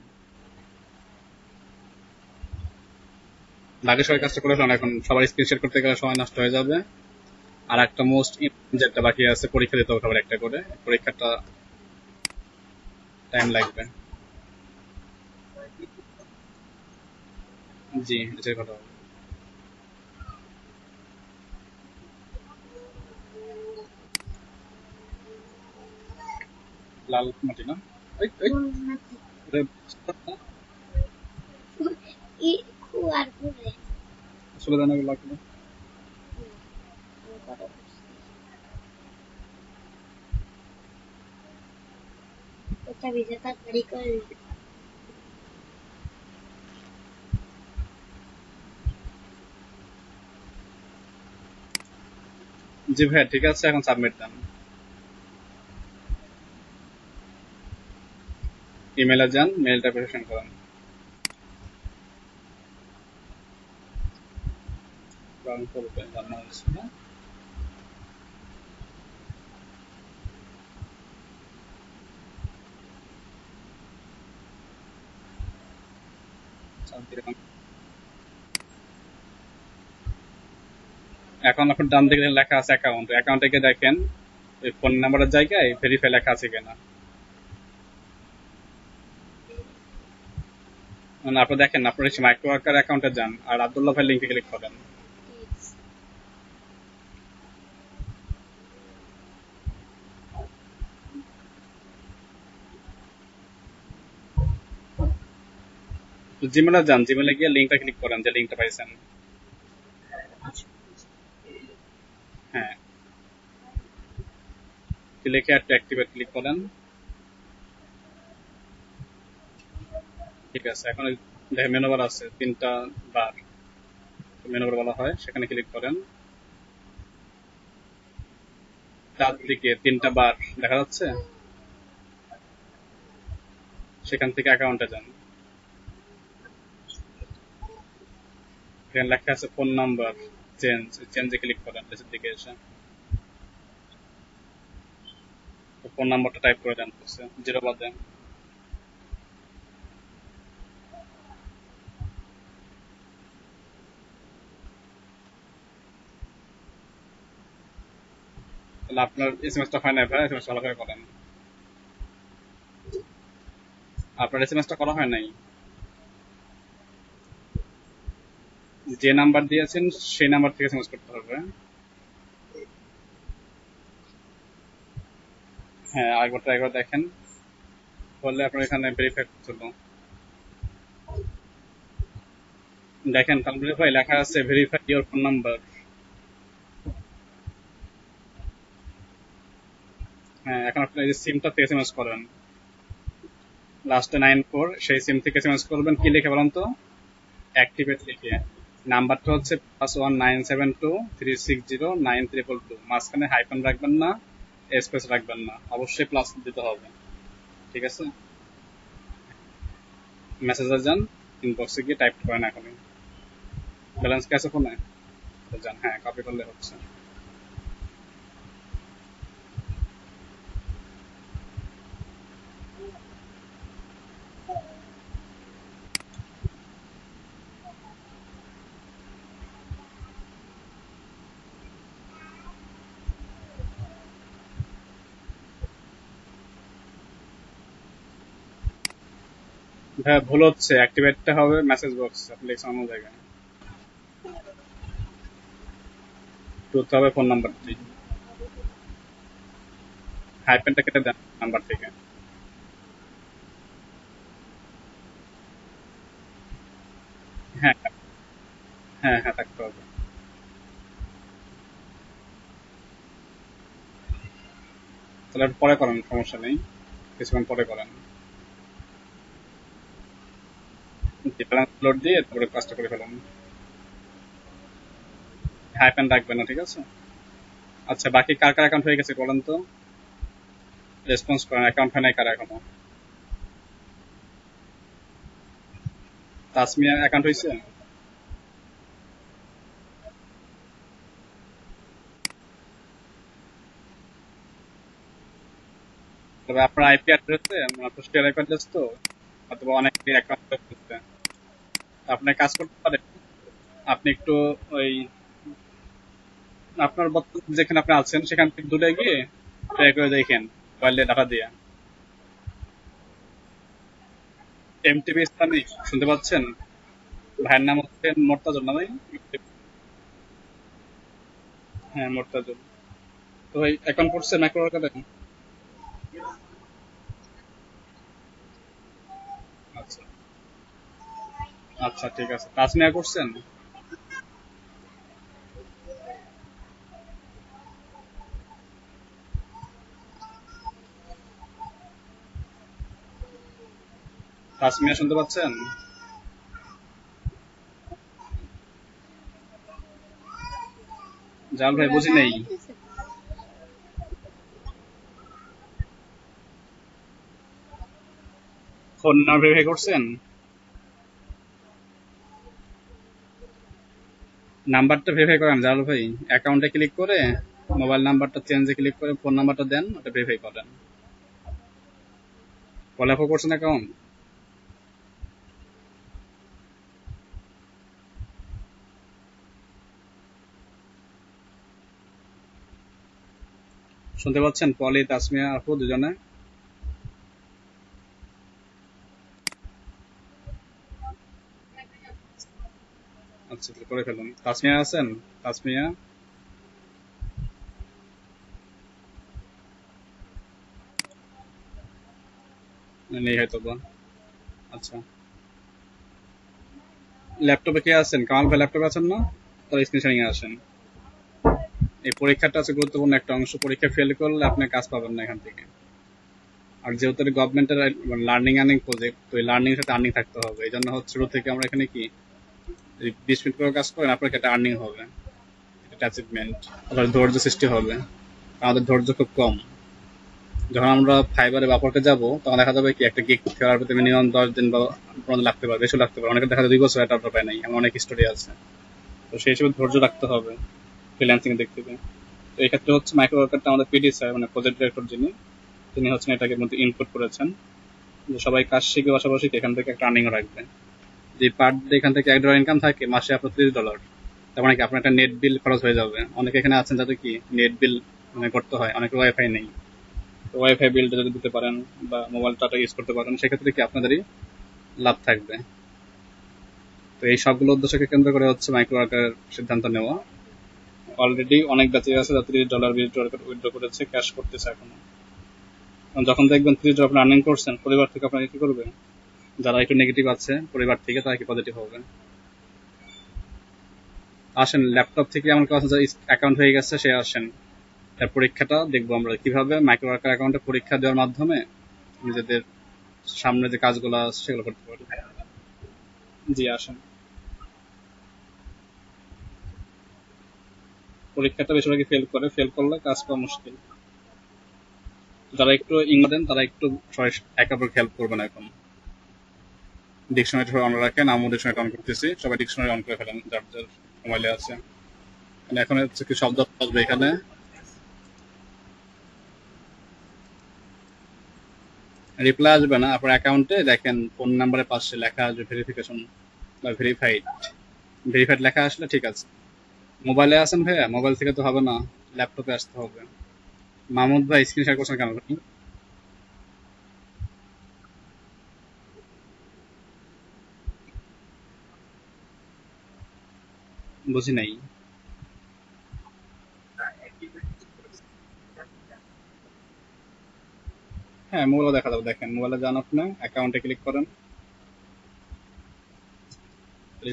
বাকি সবাই কাজটা করে ফেলেন, এখন সবার স্ক্রিন শেয়ার করতে গেলে সময় নষ্ট হয়ে যাবে। আর একটা মোস্ট যেটা বাকি আছে, পরীক্ষা দিতে হবে সবার একটা করে, পরীক্ষাটা টাইম লাগবে। জি, এটাই কথা হবে। লাল মাটি না? ওই ওই ওরে, আসলে জানা লাগলো। ভিজা তাড়াতাড়ি করে। জি ভাইয়া ঠিক আছে, এখন সাবমিট দেন। ইমেলে যান, মেলটা প্রেসেন্ট করেন। রান করবে জানা হচ্ছে না। এখন আপনার ডান দিকে লেখা আছে অ্যাকাউন্ট, অ্যাকাউন্টে গিয়ে দেখেন ওই ফোন নাম্বারের জায়গায় ভেরিফাই লেখা আছে কিনা। মানে আপনি দেখেন আপনার মাইক্রো ওয়ার্কার অ্যাকাউন্টে যান আর আব্দুল্লাহ ভাই লিঙ্কে ক্লিক করেন। জিমেলে যান, জিমেলে গিয়ে লিঙ্কটা ক্লিক করেন যে লিঙ্কটা পাইছেন। হ্যাঁ, লিখে একটা অ্যাক্টিভেট ক্লিক করেন। ঠিক আছে, এখন দেখেন মেনু বার আছে 3টা বার, মেনু বার বলা হয়, সেখানে ক্লিক করেন। ডান দিকে 3টা বার দেখা যাচ্ছে, সেখান থেকে অ্যাকাউন্টে যান। এখানে লেখা আছে ফোন নাম্বার চেঞ্জ, চেঞ্জে ক্লিক করেন নিচের দিকে এসে। ফোন নাম্বারটা টাইপ করে দেন, 0 বাদ দেন। তাহলে আপনার এসএমএসটা হয় না ভাই, এসএমএস ভালো করে করেন। আপনার এসএমএসটা করা হয় নাই, যে নাম্বার দিয়েছেন সেই নাম্বার থেকে এসএমএস করতে হবে। হ্যাঁ, আরেকবার ট্রাই করে দেখেন, বললে আপনার এখানে ভেরিফাই করতে। দেখেন তারপরে ভাই লেখা আছে ভেরিফাই ইওর ফোন নাম্বার। হ্যাঁ, এখন আপনি এই যে সিমটা থেকে এসএমএস করেন, লাস্টে 94, সেই সিম থেকে এসএমএস করবেন। কি লিখে বলেন তো? অ্যাক্টিভেট লিখে। নাম্বারটা হচ্ছে +1972 360 9 222। মাঝখানে হাইফেন রাখবেন না, স্পেস রাখবেন না, অবশ্যই প্লাস দিতে হবে। ঠিক আছে, মেসেজে যান, ইনবক্সে গিয়ে টাইপ করেন এখনই। ব্যালেন্স কি আছে ফোনে? যান, হ্যাঁ কপি করলে হচ্ছে। হ্যাঁ, ভুল হচ্ছে, অ্যাক্টিভেটটা হবে মেসেজ বক্স, আপনি লিখছেন অন্য জায়গায়। টুতে হবে ফোন নাম্বারটি, হাইফেনটা কেটে দেন নাম্বার থেকে। হ্যাঁ হ্যাঁ হ্যাঁ, থাকতে হবে। তাহলে একটু পরে করেন, সমস্যা নেই, কিছুক্ষণ পরে করেন। ব্যালেন্স লোড দিয়ে তারপরে কাজটা করে ফেলুন। হাইফেন রাখবেন না, ঠিক আছে। আচ্ছা, বাকি কার কার অ্যাকাউন্ট হয়ে গেছে বলেন তো? রেসপন্স করেন, অ্যাকাউন্ট হয় নাই কার এখনো? তাসমিয়া অ্যাকাউন্ট হয়েছে? তবে আপনার আইপি অ্যাড্রেসে, আপনার শেয়ার আইপি অ্যাড্রেস তো, অথবা অনেক অ্যাকাউন্ট হচ্ছে। আপনি কাজ করতে পারেন, আপনি একটু ওই আপনার বর্তমান যেখানে আপনি আছেন সেখান থেকে দূরে গিয়ে ট্রাই করে দেখেন মোবাইলে ডাটা দিয়ে। এমটিভি ইসলামিক শুনতে পাচ্ছেন? ভাইয়ের নাম হচ্ছে মোর্তাজুল, না ভাই? হ্যাঁ, মোর্তাজুল। তো ভাই অ্যাকাউন্ট করছে মাইক্রো ওয়ার্কারে? আচ্ছা আচ্ছা, ঠিক আছে। তাসমিয়া করছেন? তাসমিয়া শুনতে পাচ্ছেন? জাল ভাই বুঝি নেই। ফোন নাম্বার ভেরিফাই করছেন? নাম্বারটা ভেরিফাই করেন জাল ভাই। অ্যাকাউন্টে ক্লিক করে মোবাইল নাম্বারটা চেঞ্জে ক্লিক করে ফোন নাম্বারটা দেন, ওটা ভেরিফাই করেন। ফলোআপ করছেন অ্যাকাউন্ট? শুনতে পাচ্ছেন পলি তাসমিয়া আপু দুজনে? আচ্ছা তাহলে করে ফেলুন। তাসমিয়া আছেন? তাসমিয়া নেই হয়তো বা। আচ্ছা, ল্যাপটপে কে আছেন? কামাল ভাই ল্যাপটপে আছেন না? তাহলে স্ক্রিন শেয়ারিং এ আসেন। এই পরীক্ষাটা আছে গুরুত্বপূর্ণ একটা অংশ, পরীক্ষা ফেল করলে আপনি কাজ পাবেন না এখান থেকে। আর যেহেতু গভর্নমেন্টের লার্নিং আর্নিং প্রজেক্ট, তো এই লার্নিং এর সাথে আর্নিং থাকতে হবে। এই জন্য হচ্ছে শুরু থেকে আমরা এখানে কি 20 মিনিট করে কাজ করেন, আপনার একটা আর্নিং হবে, একটা অ্যাচিভমেন্ট, আবার ধৈর্য সৃষ্টি হবে। আমাদের ধৈর্য খুব কম। যখন আমরা ফাইবারে বাপরকে যাব তখন দেখা যাবে কি একটা গিগ করার প্রতি মিনিমাম 10 দিন বা 15 দিন লাগতে পারে, বেশি লাগতে পারে, অনেকে দেখা যায় 2 বছর এটা পায় নাই, এমন অনেক স্টোরি আছে। তো সেই হিসেবে ধৈর্য রাখতে হবে ফ্রিল্যান্সিং দিক থেকে। তো এই ক্ষেত্রে হচ্ছে মাইক্রো ওয়ার্কারটা আমাদের পিডি স্যার, মানে প্রজেক্ট ডিরেক্টর যিনি, তিনি হচ্ছেন এটাকে মধ্যে ইনপুট করেছেন যে সবাই কাজ শিখে পাশাপাশি এখান থেকে একটা আর্নিং রাখবে। যে পার ডে এখান থেকে $1 ইনকাম থাকে, মাসে আপনার $30, তার মানে কি আপনার একটা নেট বিল খরচ হয়ে যাবে। অনেকে এখানে আছেন যাদের কি নেট বিল মানে করতে হয়, অনেকের ওয়াইফাই নেই, তো ওয়াইফাই বিলটা যদি দিতে পারেন বা মোবাইল ডাটা ইউজ করতে পারেন, সেক্ষেত্রে কি আপনাদেরই লাভ থাকবে। তো এই সবগুলো উদ্দেশ্যকে কেন্দ্র করে হচ্ছে মাইক্রো ওয়ার্কারের সিদ্ধান্ত নেওয়া। অলরেডি অনেক ব্যাচে আছে যারা $30 উইথড্র করেছে, ক্যাশ করতেছে এখনো। যখন দেখবেন $30 আপনি আর্নিং করছেন, পরিবার থেকে আপনাকে কি করবে? যারা একটু নেগেটিভ আছে পরিবার থেকে, তারা কি পজিটিভ হবে। আসেন ল্যাপটপ থেকে এমন কথা অ্যাকাউন্ট হয়ে গেছে, সে আসেন তার পরীক্ষাটা দেখবো আমরা কিভাবে মাইক্রো ওয়ার্কার অ্যাকাউন্টে পরীক্ষা দেওয়ার মাধ্যমে নিজেদের সামনে যে কাজগুলো আছে সেগুলো করতে পারি। জি আসেন। পরীক্ষাটা বেশিরভাগই ফেল করে, ফেল করলে কাজ পাওয়া মুশকিল। যারা একটু ইংরেজি দেন তারা একটু সবাই একে অপরকে হেল্প করবেন। এখন ডিকশনারি অন রাখেন, আমি ডিকশনারি অন করতেছি, সবাই ডিকশনারি অন করে ফেলেন যার যার মোবাইলে আছে। এখন হচ্ছে কি শব্দ আসবে এখানে, রিপ্লাই আসবে না, আপনার অ্যাকাউন্টে দেখেন ফোন নাম্বারের পাশে লেখা আসবে ভেরিফিকেশন বা ভেরিফাইড। ভেরিফাইড লেখা আসলে ঠিক আছে। মোবাইলে আছেন ভাইয়া? মোবাইল থেকে তো হবে না, ল্যাপটপে আসতে হবে। মাহমুদ ভাই স্ক্রিন শেয়ার করছেন কেন ভাই? বুঝি নাই। হ্যাঁ মোবাইলে দেখা যাবে, দেখেন মোবাইলে যান, আপনি অ্যাকাউন্টে ক্লিক করেন,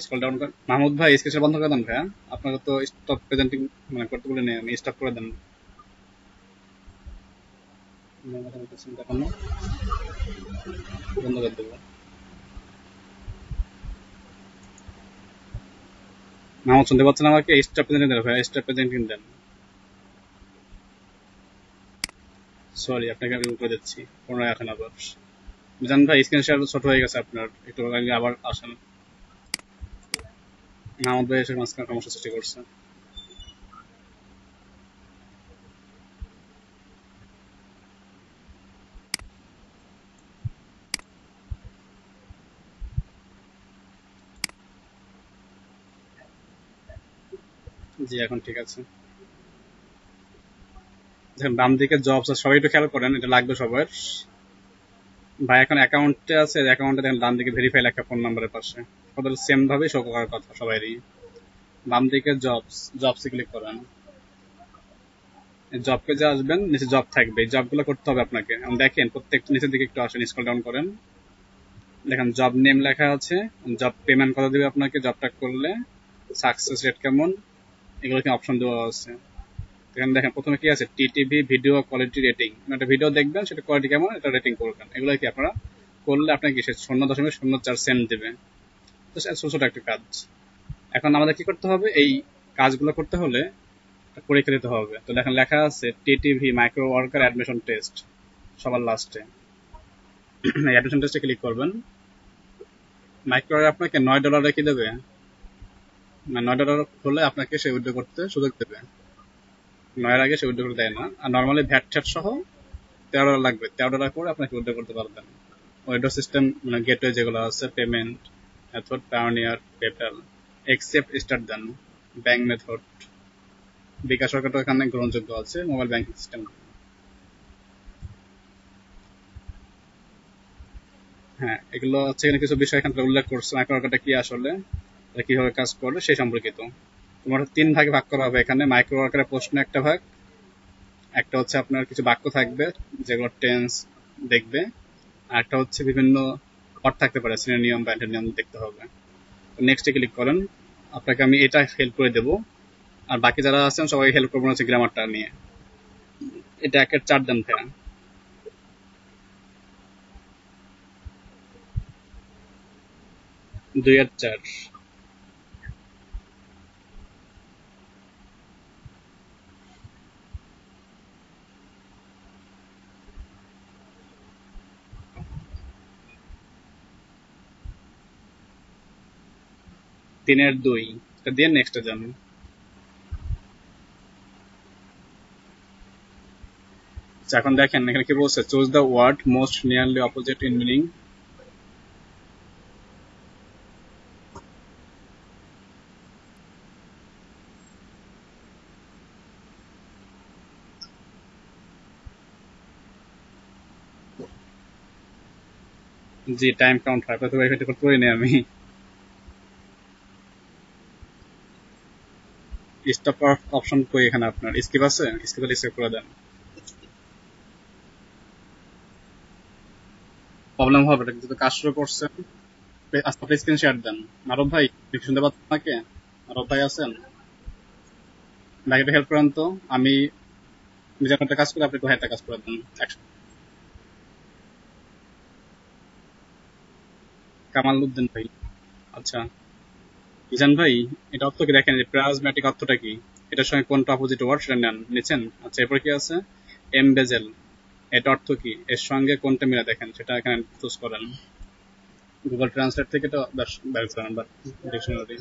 স্ক্রল ডাউন করেন। মাহমুদ ভাই স্ক্রিন শেয়ার বন্ধ করে দেন ভাইয়া, আপনাকে তো স্টপ প্রেজেন্টিং মানে করতে বলে নেই আমি, স্টপ করে দেন। দেখুন না, বন্ধ করে দেবো। মাহমুদ শুনতে পাচ্ছেন আমাকে? স্টপ প্রেজেন্টিং দেন ভাইয়া, স্টপ প্রেজেন্টিং দেন। সরি, আপনাকে আমি করে দিচ্ছি, পুনরায় আসেন আবার। জান ভাই স্ক্রিন শেয়ার ছোট হয়ে গেছে আপনার, একটু আগে আবার আসেন। মাহমুদ ভাই এসে মাঝখানে সমস্যা সৃষ্টি করছে। জি এখন ঠিক আছে। দেখেন বাম দিকে জবস, সবাই একটু খেয়াল করেন, এটা লাগবে সবার। ভাই এখন অ্যাকাউন্টে আছে, অ্যাকাউন্টে দেখেন ডান দিকে ভেরিফাই লেখা ফোন নাম্বারের পাশে, ওদের সেম ভাবে শো করার কথা সবারই। বাম দিকে জবস, জবসে ক্লিক করেন, জব পেজে আসবেন, নিচে জব থাকবে, এই জবগুলো করতে হবে আপনাকে। এখন দেখেন প্রত্যেকটা নিচের দিকে একটু আসেন, স্ক্রল ডাউন করেন, দেখেন জব নেম লেখা আছে, জব পেমেন্ট কত দিবে আপনাকে, জবটা করলে সাকসেস রেট কেমন, এগুলো কি অপশন দেওয়া আছে। এখানে দেখেন প্রথমে কি আছে, টিটিভি ভিডিও কোয়ালিটি রেটিং, একটা ভিডিও দেখবেন সেটা কোয়ালিটি কেমন এটা রেটিং করবেন, এগুলো কি আপনারা করলে আপনাকে সে 0.04 সেন্ট দেবে। তো ছোট ছোট একটা কাজ। এখন আমাদের কি করতে হবে, এই কাজগুলো করতে হলে পরীক্ষা দিতে হবে। তো দেখেন লেখা আছে TTV micro worker admission test সবার লাস্টে। অ্যাডমিশন টেস্টে ক্লিক করবেন। মাইক্রো আপনাকে $9 কি দেবে, মানে $9 হলে আপনাকে সে উইথড্র করতে সুযোগ দেবে। 9 আগে সে উইথড্র করতে দেয় না। আর নর্মালি ভ্যাট ট্যাট সহ $13 লাগবে। $13 করে আপনাকে উইথড্র করতে পারবেন। উইথড্র সিস্টেম মানে গেটওয়ে যেগুলো আছে, payment method, Payoneer, PayPal, accept start দেন, ব্যাংক মেথড, বিকাশ সরকারটা এখানে গ্রহণযোগ্য আছে, মোবাইল ব্যাংকিং সিস্টেম। হ্যাঁ, এগুলো হচ্ছে এখানে কিছু বিষয় এখানে উল্লেখ করছে মাইক্রো ওয়ার্কারটা কি আসলে, এটা কিভাবে কাজ করে সেই সম্পর্কিত। তোমার 3 ভাগে ভাগ করা হবে এখানে। মাইক্রো ওয়ার্কারের প্রশ্ন একটা ভাগ, একটা হচ্ছে আপনার কিছু বাক্য থাকবে যেগুলো টেন্স দেখবে, আর একটা হচ্ছে বিভিন্ন পদ থাকতে পারে, সিনোনিয়াম বা অ্যান্টোনিয়াম দেখতে হবে। নেক্সটে ক্লিক করেন। আপনাকে আমি এটা হেল্প করে দেবো, আর বাকি যারা আছেন সবাই হেল্প করবেন হচ্ছে গ্রামারটা নিয়ে। এটা 1-4 দেন ভাইয়া। 2-4। 3-2 এটা দিয়ে নেক্সটে যান। আচ্ছা, এখন দেখেন এখানে কি বলছে, choose the word most nearly opposite in meaning. জি, টাইম কাউন্ট হয়, প্রথমে এটা করতে পারি না আমি। স্টপ অপশন কই এখানে, আপনার স্কিপ আছে, স্কিপ স্কিপ করে দেন। প্রবলেম হবে, এটা কিন্তু কাজ শুরু করছেন। আস্তে স্ক্রিন শেয়ার দেন। মারব ভাই, আপনি কি শুনতে পাচ্ছেন আমাকে? মারব ভাই আছেন? ভাই একটু হেল্প করেন তো। আমি নিজের একটা কাজ করে, আপনি একটু একটা কাজ করে দেন। কামাল উদ্দিন ভাই। আচ্ছা, মিজান ভাই, এটা অর্থ কি দেখেন, প্রাজম্যাটিক অর্থটা কি, এটার সঙ্গে কোনটা অপোজিট ওয়ার্ড সেটা নেন, নিচ্ছেন। আচ্ছা, এরপর কি আছে, এমবেজেল, এটা অর্থ কি, এর সঙ্গে কোনটা মিলে দেখেন সেটা এখানে চুজ করেন। গুগল ট্রান্সলেট থেকে এটা বের করেন বা ডিকশনারি।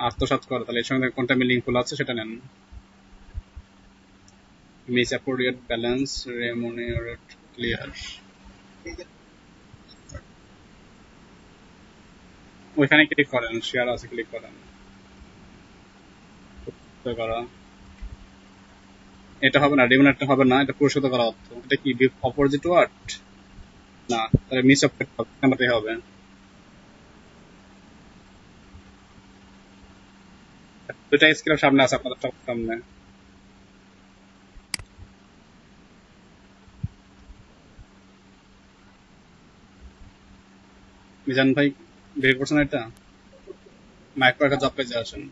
আত্মসাৎ করা, তাহলে এর সঙ্গে কোনটা মিলিংফুল আছে সেটা নেন। Misappropriate, balance, remunerate, clear. ওইখানে ক্লিক করেন, শেয়ার আছে ক্লিক করেন। করা, এটা হবে না, রেমুনারেট হবে না, এটা পুরস্কৃত করা অর্থ। এটা কি অপোজিট ওয়ার্ড? না, তাহলে মিস অ্যাপ্রোপ্রিয়েট হবে। দুইটা স্ক্রিন সামনে আছে আপনাদের সবার সামনে। মিজান ভাই, বের করছেন এটা? মাইক্রো একটা জব পেজে আসেন।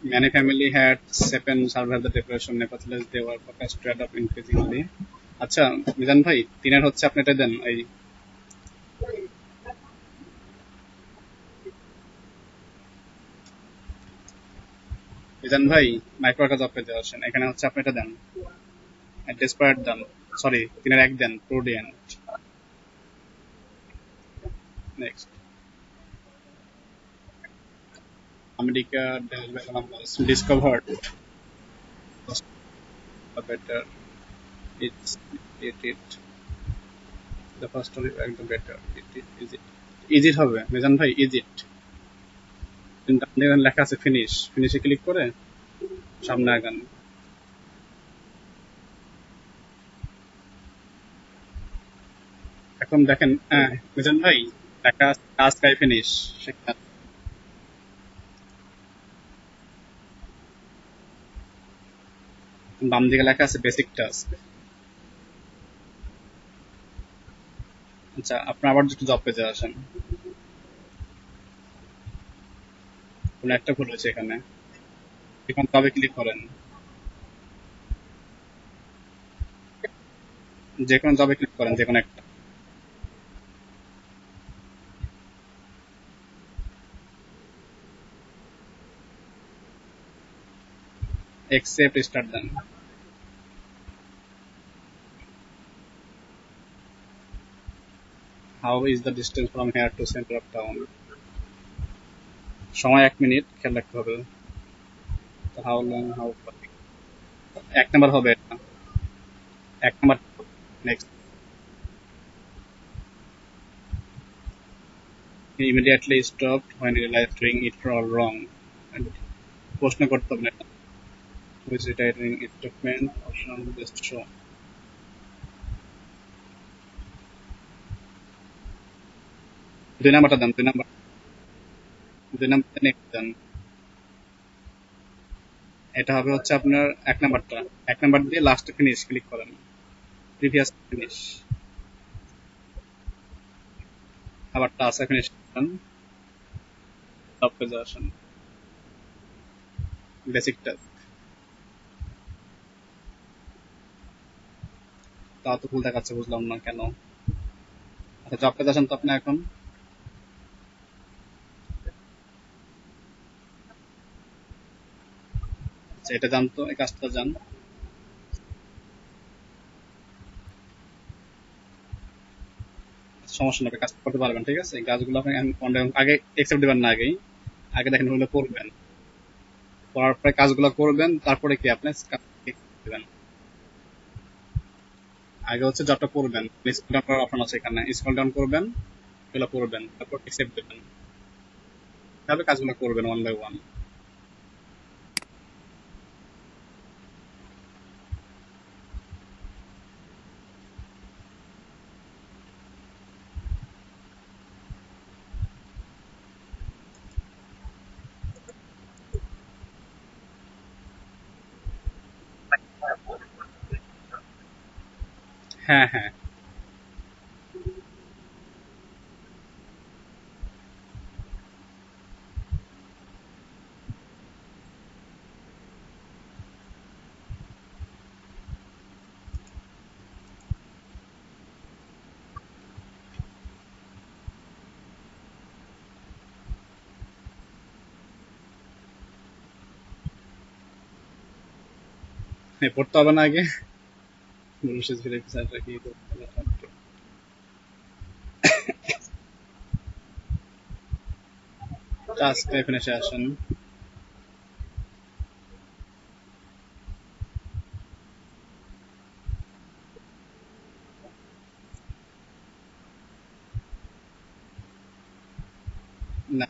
Many family had seven survived the depression. Nevertheless, they were focused to adapt increasingly. আচ্ছা মিজান ভাই, 3 হচ্ছে আপনি এটা দেন। এই মিজান ভাই, মাইক্রো একটা জব পেজে আসেন, এখানে হচ্ছে আপনি এটা দেন। ডেসপারেট দেন, সরি 3-1 দেন, prudent. Next, America discovered better, it's it the first story একদম বেটার, ইজিট হবে মিজান ভাই, ইজিট। লেখা আছে ফিনিশ, ফিনিশে ক্লিক করে সামনে আগান। এখন দেখেন, মিজান ভাই, লেখা আছে টাস্ক আই ফিনিশ, সেখানে বাম দিকে লেখা আছে বেসিক টাস্ক। আচ্ছা, আপনি আবার একটু জব পেজে আসেন। কোনো একটা ভুল হয়েছে এখানে। এখন তবে ক্লিক করেন, যে কোনো জবে ক্লিক করেন, যে কোনো একটা। accept start then. how is the distance from here to center of town? সময় 1 মিনিট, খেয়াল রাখতে হবে। how long, how far? 1 number হবে এটা, 1 number. Next. he immediately stopped when he realized doing it all wrong. And প্রশ্ন করতে হবে না এটা। which retiring statement option just show. 2 নাম্বারটা দেন, 2 নাম্বার, 2 নাম্বার নেক্সট দেন। এটা হবে হচ্ছে আপনার 1 নাম্বারটা। 1 নাম্বার দিয়ে লাস্টে ফিনিশ ক্লিক করেন, প্রিভিয়াস ফিনিশ। আবার টাস্ক ফিনিশ করেন, টপ পেজে আসেন, বেসিক টাস্ক। তা তো ভুল দেখাচ্ছে, বুঝলাম না কেন। আচ্ছা, জব পেজে আসেন তো আপনি এখন। আচ্ছা, এটা জান তো, এই কাজটা জান। সমস্যা নেই, কাজ করতে পারবেন, ঠিক আছে। এই কাজগুলো আপনি আগে এক্সেপ্ট দিবেন না, আগেই আগে দেখেন হলে করবেন, করার পরে কাজগুলো করবেন, তারপরে কি আপনি কাজ দিবেন। আগে হচ্ছে জবটা করবেন, স্ক্রল ডাউন করার অপশন আছে এখানে, স্ক্রল ডাউন করবেন, এগুলো করবেন, তারপর এক্সেপ্ট দিবেন। তাহলে কাজগুলো করবেন ওয়ান বাই ওয়ান। হ্যাঁ, হ্যাঁ। পড়তে হবে না আগে, বিশেষ ভেরিফিকেশনটা কি টাস্ক ফিনিশে আসেন। না,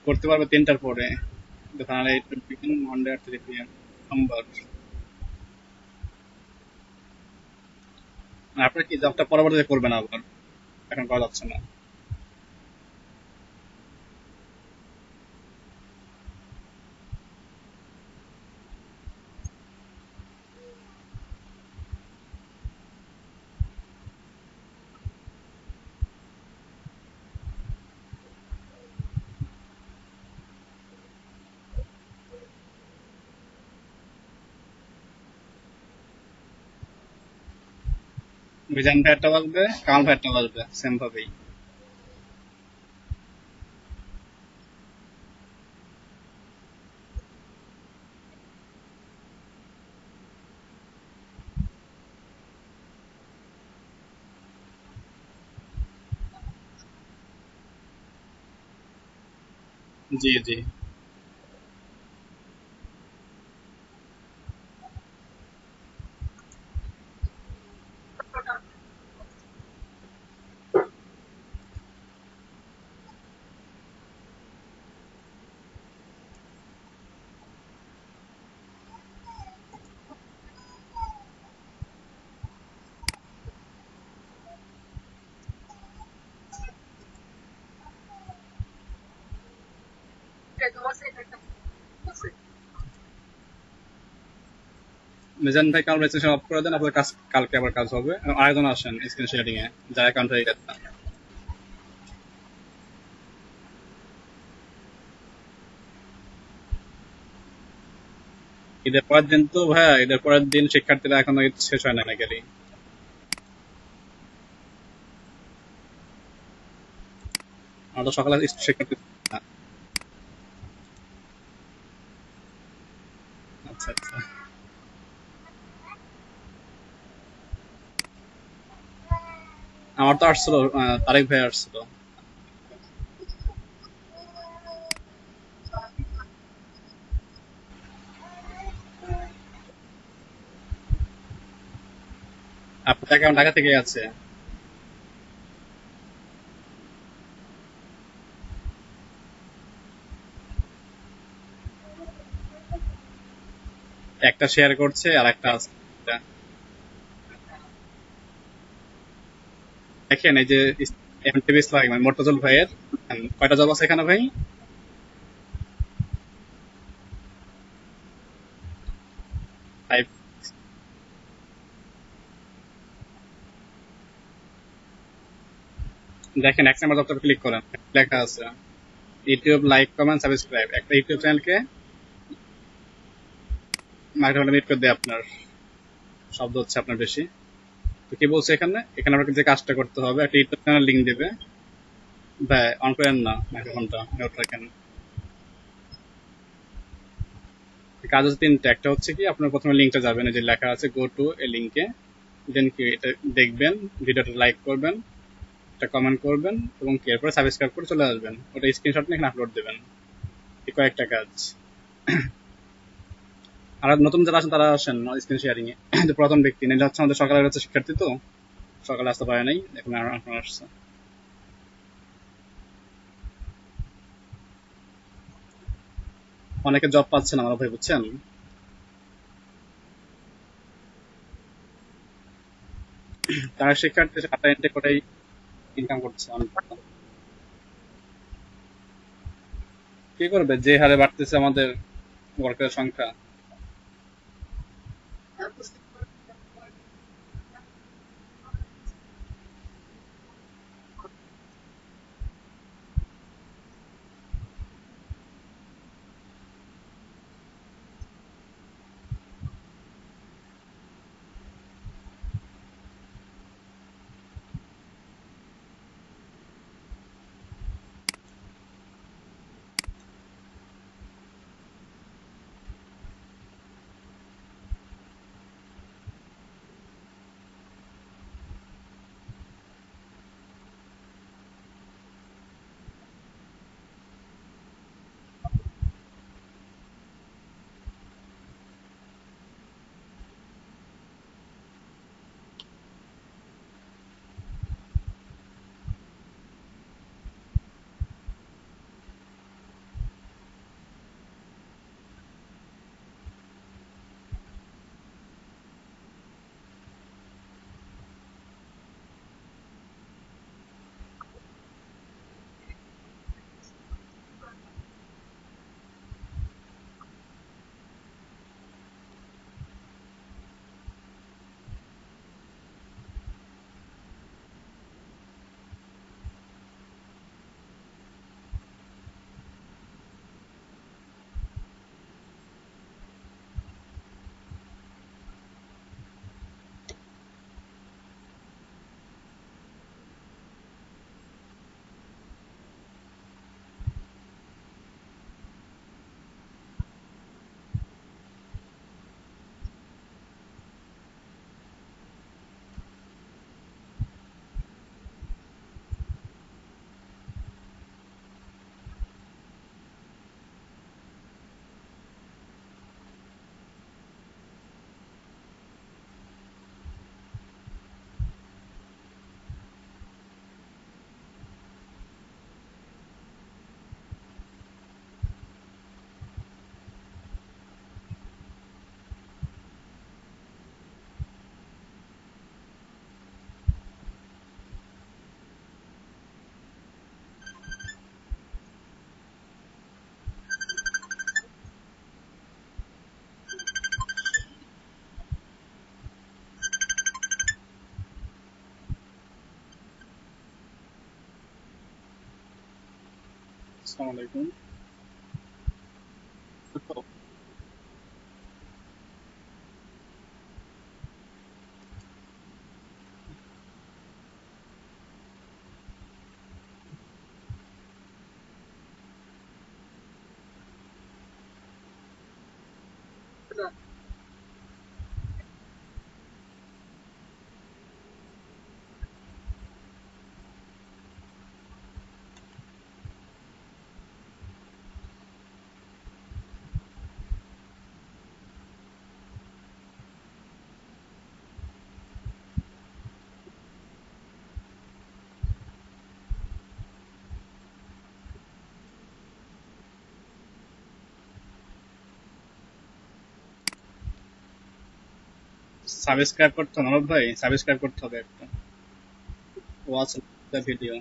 করতে পারবে 3টার পরে। Final 8 begin Monday at 3 PM সোমবার। আপনার কি জবটা পরবর্তীতে করবেন আবার, এখন করা যাচ্ছে না। মিজান ভাই একটা বাজবে, কামাল ভাই একটা বাজবে, সেম ভাবেই। জি জি। মিজান ভাই কামাল ভাই স্ক্রিন অফ করে দেন, আপনার কাজ কালকে আবার কাজ হবে। আরেকজন আসেন স্ক্রিন শেয়ারিং এ, যারা অ্যাকাউন্ট হয়ে গেছে। ঈদের পরের দিন তো ভাইয়া, ঈদের পরের দিন শিক্ষার্থীরা এখনো ঈদ শেষ হয় না অনেকেরই। আমরা তো সকালে শিক্ষার্থী। আচ্ছা আচ্ছা। আমার তো আসছিল, তারেক ভাই আসছিল। আপনার অ্যাকাউন্ট ঢাকা থেকে আছে। একটা শেয়ার করছে আর একটা আছে। দেখেন এই যে এমটিভি ইসলাম মানে মোর্তাজুল ভাইয়ের কয়টা জব আছে এখানে ভাই? ফাইভ। দেখেন এক নাম্বার জবটা ক্লিক করেন, লেখা আছে ইউটিউব লাইক কমেন্ট সাবস্ক্রাইব। একটা ইউটিউব চ্যানেলকে মাইক্রোফোনে মিট করে দেয় আপনার, শব্দ হচ্ছে আপনার বেশি। তো কি বলছে এখানে, এখানে আপনাকে যে কাজটা করতে হবে, একটা ইউটিউব চ্যানেল লিঙ্ক দেবে। ভাই অন করেন না মাইক্রোফোনটা, মিউট রাখেন। কাজ হচ্ছে তিনটা। একটা হচ্ছে কি, আপনার প্রথমে লিঙ্কটা যাবেন, এই যে লেখা আছে গো টু এই লিঙ্কে, দেন কি এটা দেখবেন, ভিডিওটা লাইক করবেন, একটা কমেন্ট করবেন, এবং কি এরপরে সাবস্ক্রাইব করে চলে আসবেন, ওটা স্ক্রিনশট নিয়ে এখানে আপলোড দেবেন। এই কয়েকটা কাজ। আর নতুন যারা আসেন তারা আসেন স্ক্রিন শেয়ারিং এ। যে পুরাতন ব্যক্তি নেই হচ্ছে আমাদের সকালে হচ্ছে শিক্ষার্থী, তো সকালে আসতে পারে নাই, এখন এখন আসছে। অনেকে জব পাচ্ছে না আমরা ভাই, বুঝছেন। তারা শিক্ষার্থী ডাটা এন্ট্রি করেই ইনকাম করছে অনেক টাকা। কি করবে, যে হারে বাড়তেছে আমাদের ওয়ার্কারের সংখ্যা। আসসালামু আলাইকুম। সাবস্ক্রাইব করতে হবে অনুরোধ ভাই, সাবস্ক্রাইব করতে হবে একটা। Watch the video.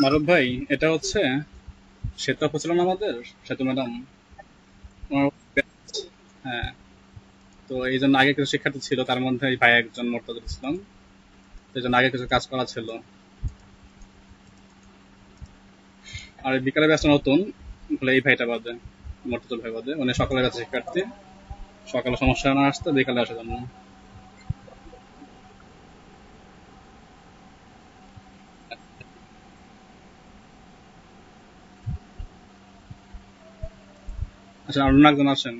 মারুফ ভাই, এটা হচ্ছে সেতু আপু ছিল না আমাদের, সেতু ম্যাডাম? হ্যাঁ। তো এই জন্য আগে কিছু শিক্ষার্থী ছিল, তার মধ্যে এই ভাই একজন মোর্তজা ইসলাম। তো এই জন্য আগে কিছু কাজ করা ছিল। আর এই বিকালের ব্যাচটা নতুন, বলে এই ভাইটা বাদে, মোর্তজা ভাই বাদে, মানে সকালের ব্যাচে শিক্ষার্থী। সকালে সমস্যা না আসতে, বিকালে আসার জন্য। আচ্ছা, অন্য একজন আসেন।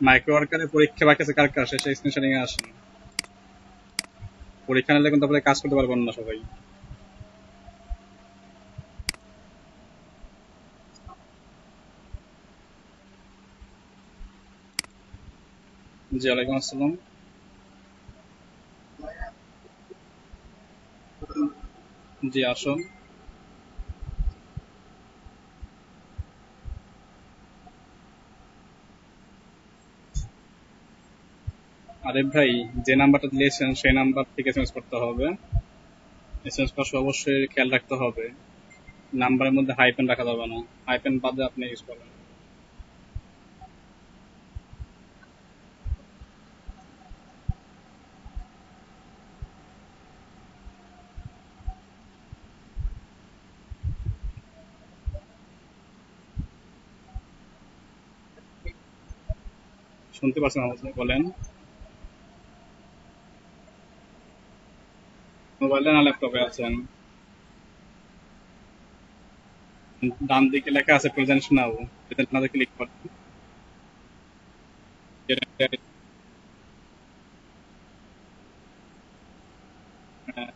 মাইক্রো ওয়ার্কারের পরীক্ষা বাকি আছে কার কার, সেই স্ক্রিনশট নিয়ে আসেন। পরীক্ষা নিলে কিন্তু আপনাদের কাজ করতে পারবেন না সবাই। জি, ওয়ালাইকুম আসসালাম। জি, আসুন। আরে ভাই, যে নাম্বারটা দিয়েছেন সেই নাম্বার থেকে এসএমএস করতে হবে। এসএমএস করার সময় অবশ্যই খেয়াল রাখতে হবে, নাম্বারের মধ্যে হাইপেন রাখা যাবে না। হাইপেন বাদে আপনি ইউজ করবেন। শুনতে পাচ্ছেন আমাকে? বলেন। মোবাইলে না ল্যাপটপে আছেন? ডান দিকে লেখা আছে প্রেজেন্ট নাও। প্রেজেন্ট নাও ক্লিক করেন।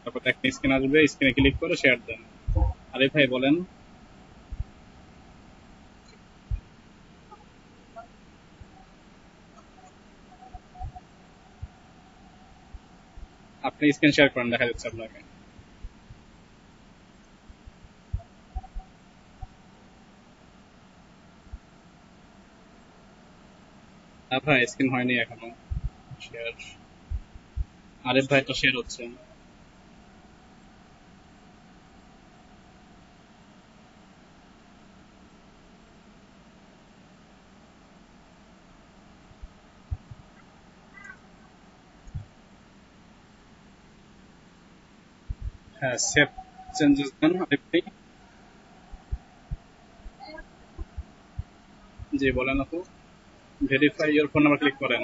তারপর একটা স্ক্রিন আসবে, স্ক্রিনে ক্লিক করে শেয়ার দেন। আরে ভাই বলেন। আপনি স্ক্রিন শেয়ার করেন, দেখা যাচ্ছে আপনাকে। না ভাই, স্ক্রিন হয়নি এখনো শেয়ার। আরিফ ভাই তো শেয়ার হচ্ছে। হ্যাঁ, সেভ চেঞ্জেস দেন আরিফ ভাই। জি বলেন আপু। Verify your phone number click করেন।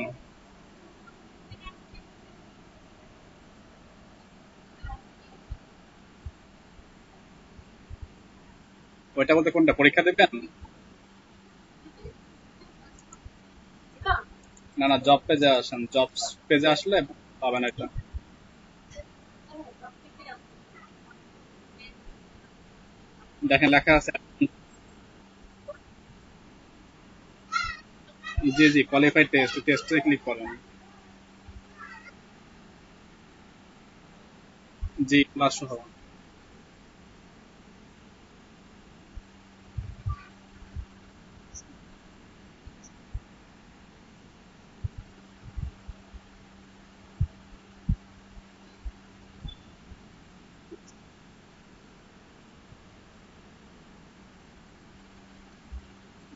ওইটা বলতে কোনটা, পরীক্ষা দেবেন? না না, জব পেজে আসেন, জব পেজে আসলে পাবেন এটা। দেখেন লেখা আছে। জি জি, কোয়ালিফাইড টেস্ট, টেস্টে ক্লিক করেন। জি, ক্লাস সহ।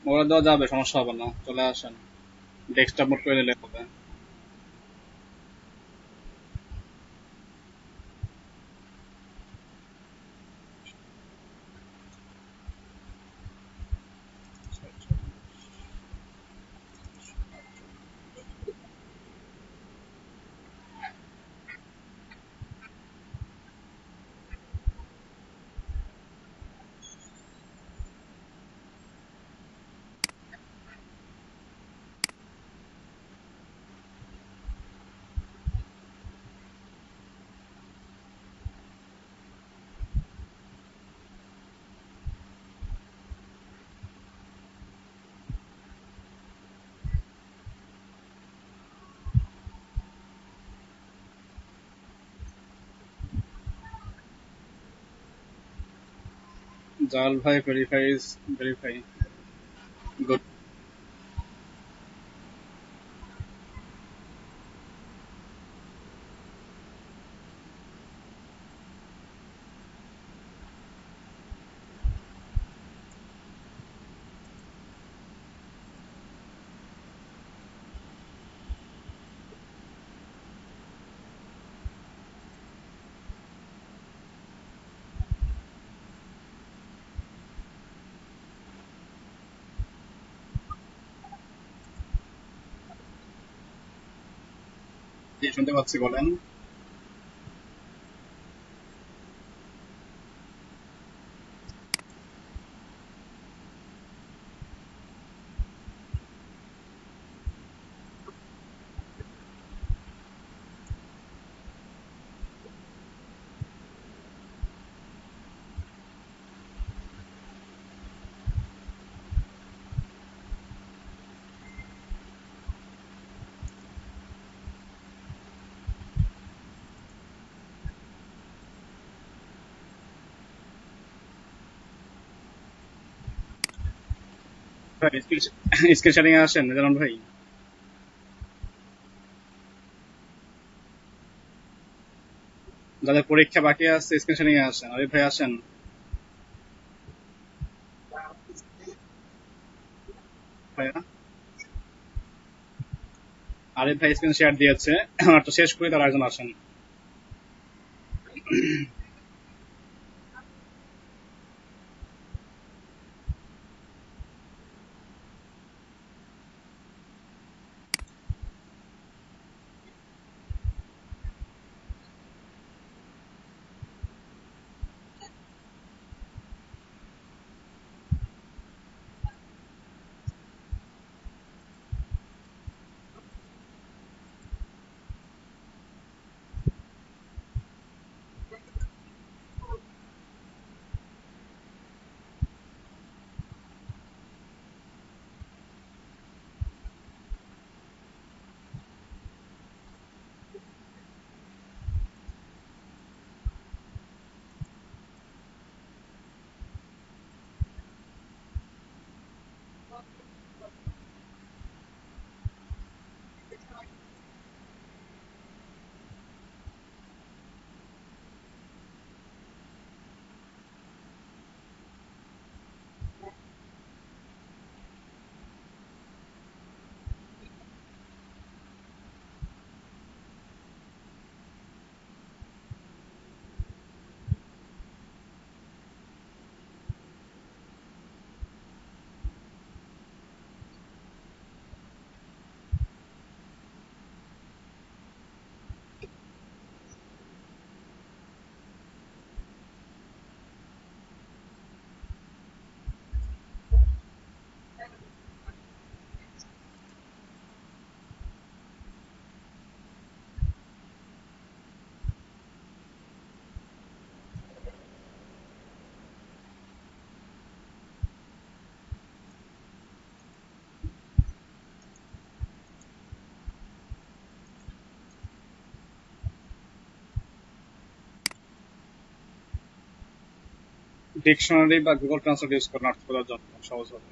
মোবাইল দেওয়া যাবে, সমস্যা হবে না, চলে আসেন। ডেস্কটপ মোড করে নিলে হবে। জাল ভাই ভেরিফাইজ, ভেরিফাই। গুড। জি শুনতে পাচ্ছি, বলেন। ভাই স্ক্রিন শেয়ারিং এ আসেন জানান ভাই। যাদের পরীক্ষা বাকি আছে স্ক্রিন শেয়ারিং এ আসেন। আরিফ ভাই আসেন। ভাইয়া, আরিফ ভাই স্ক্রিন শেয়ার দিয়েছে, আমারটা শেষ করে তার একজন আসেন। ডিকশনারি বা গুগল ট্রান্সলেট ইউজ করেন অর্থ খোঁজার জন্য সহজ হবে।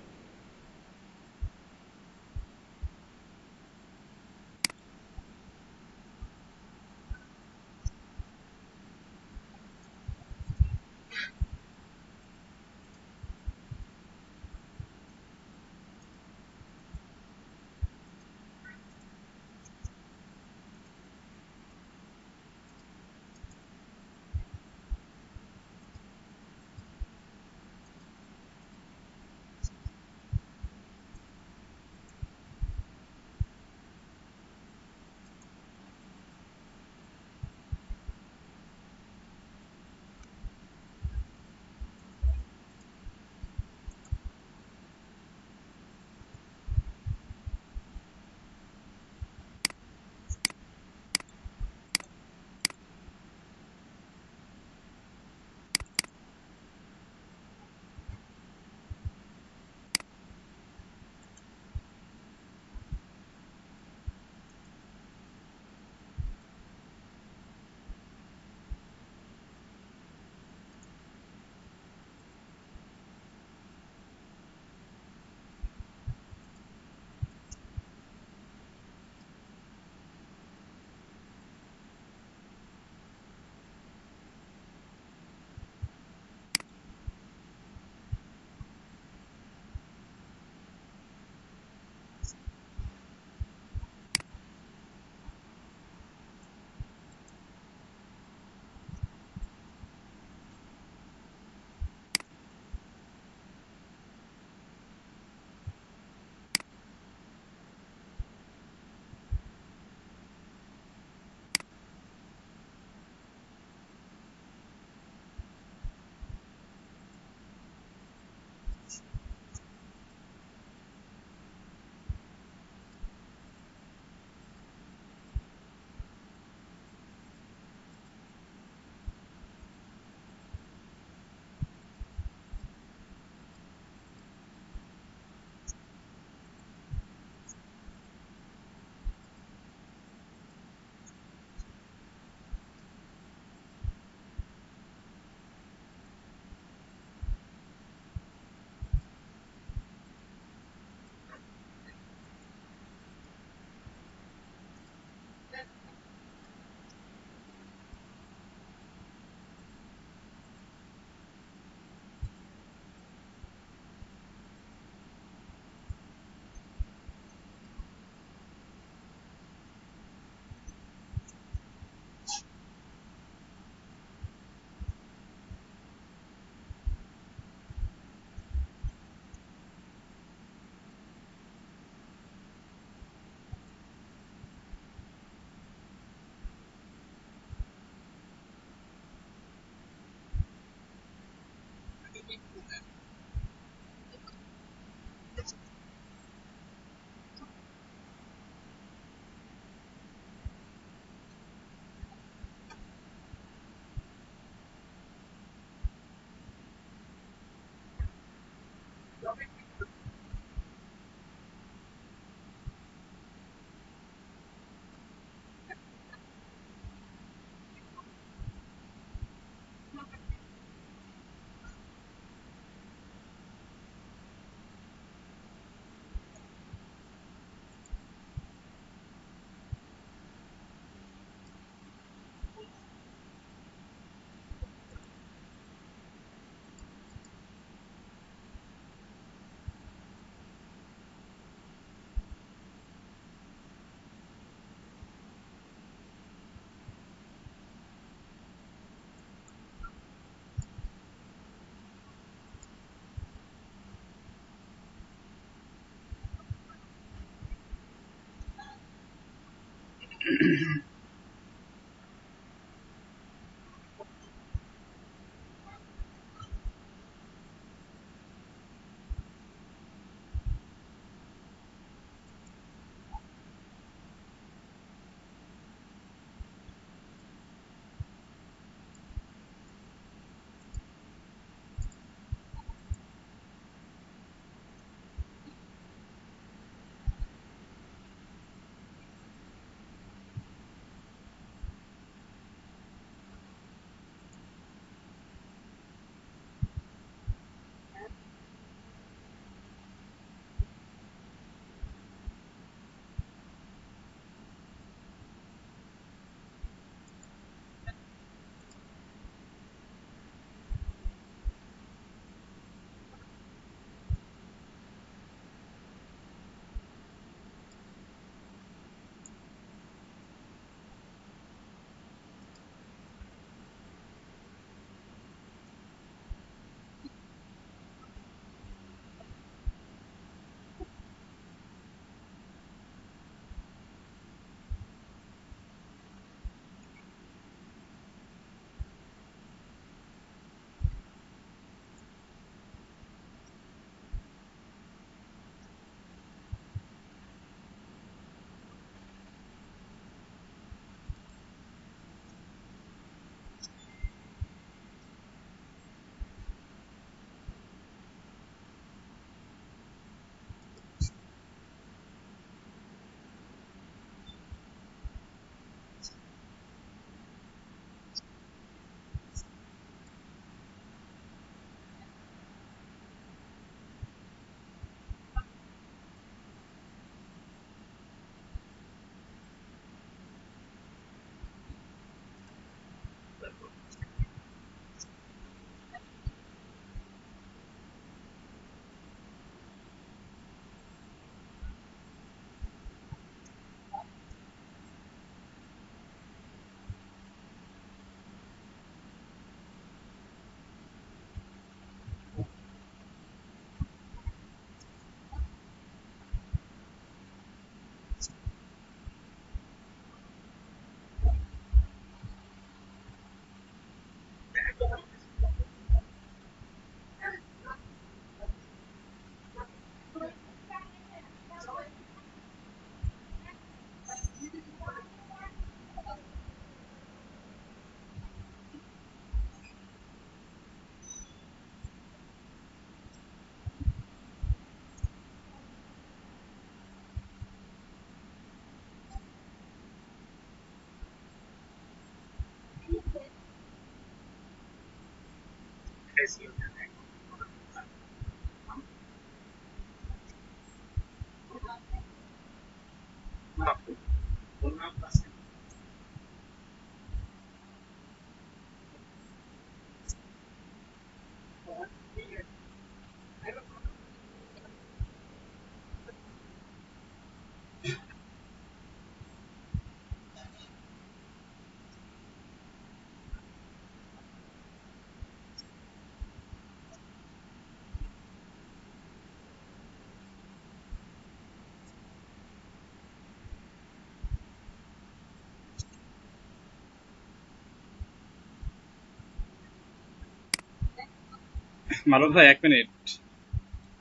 মারুফ ভাই 1 মিনিট।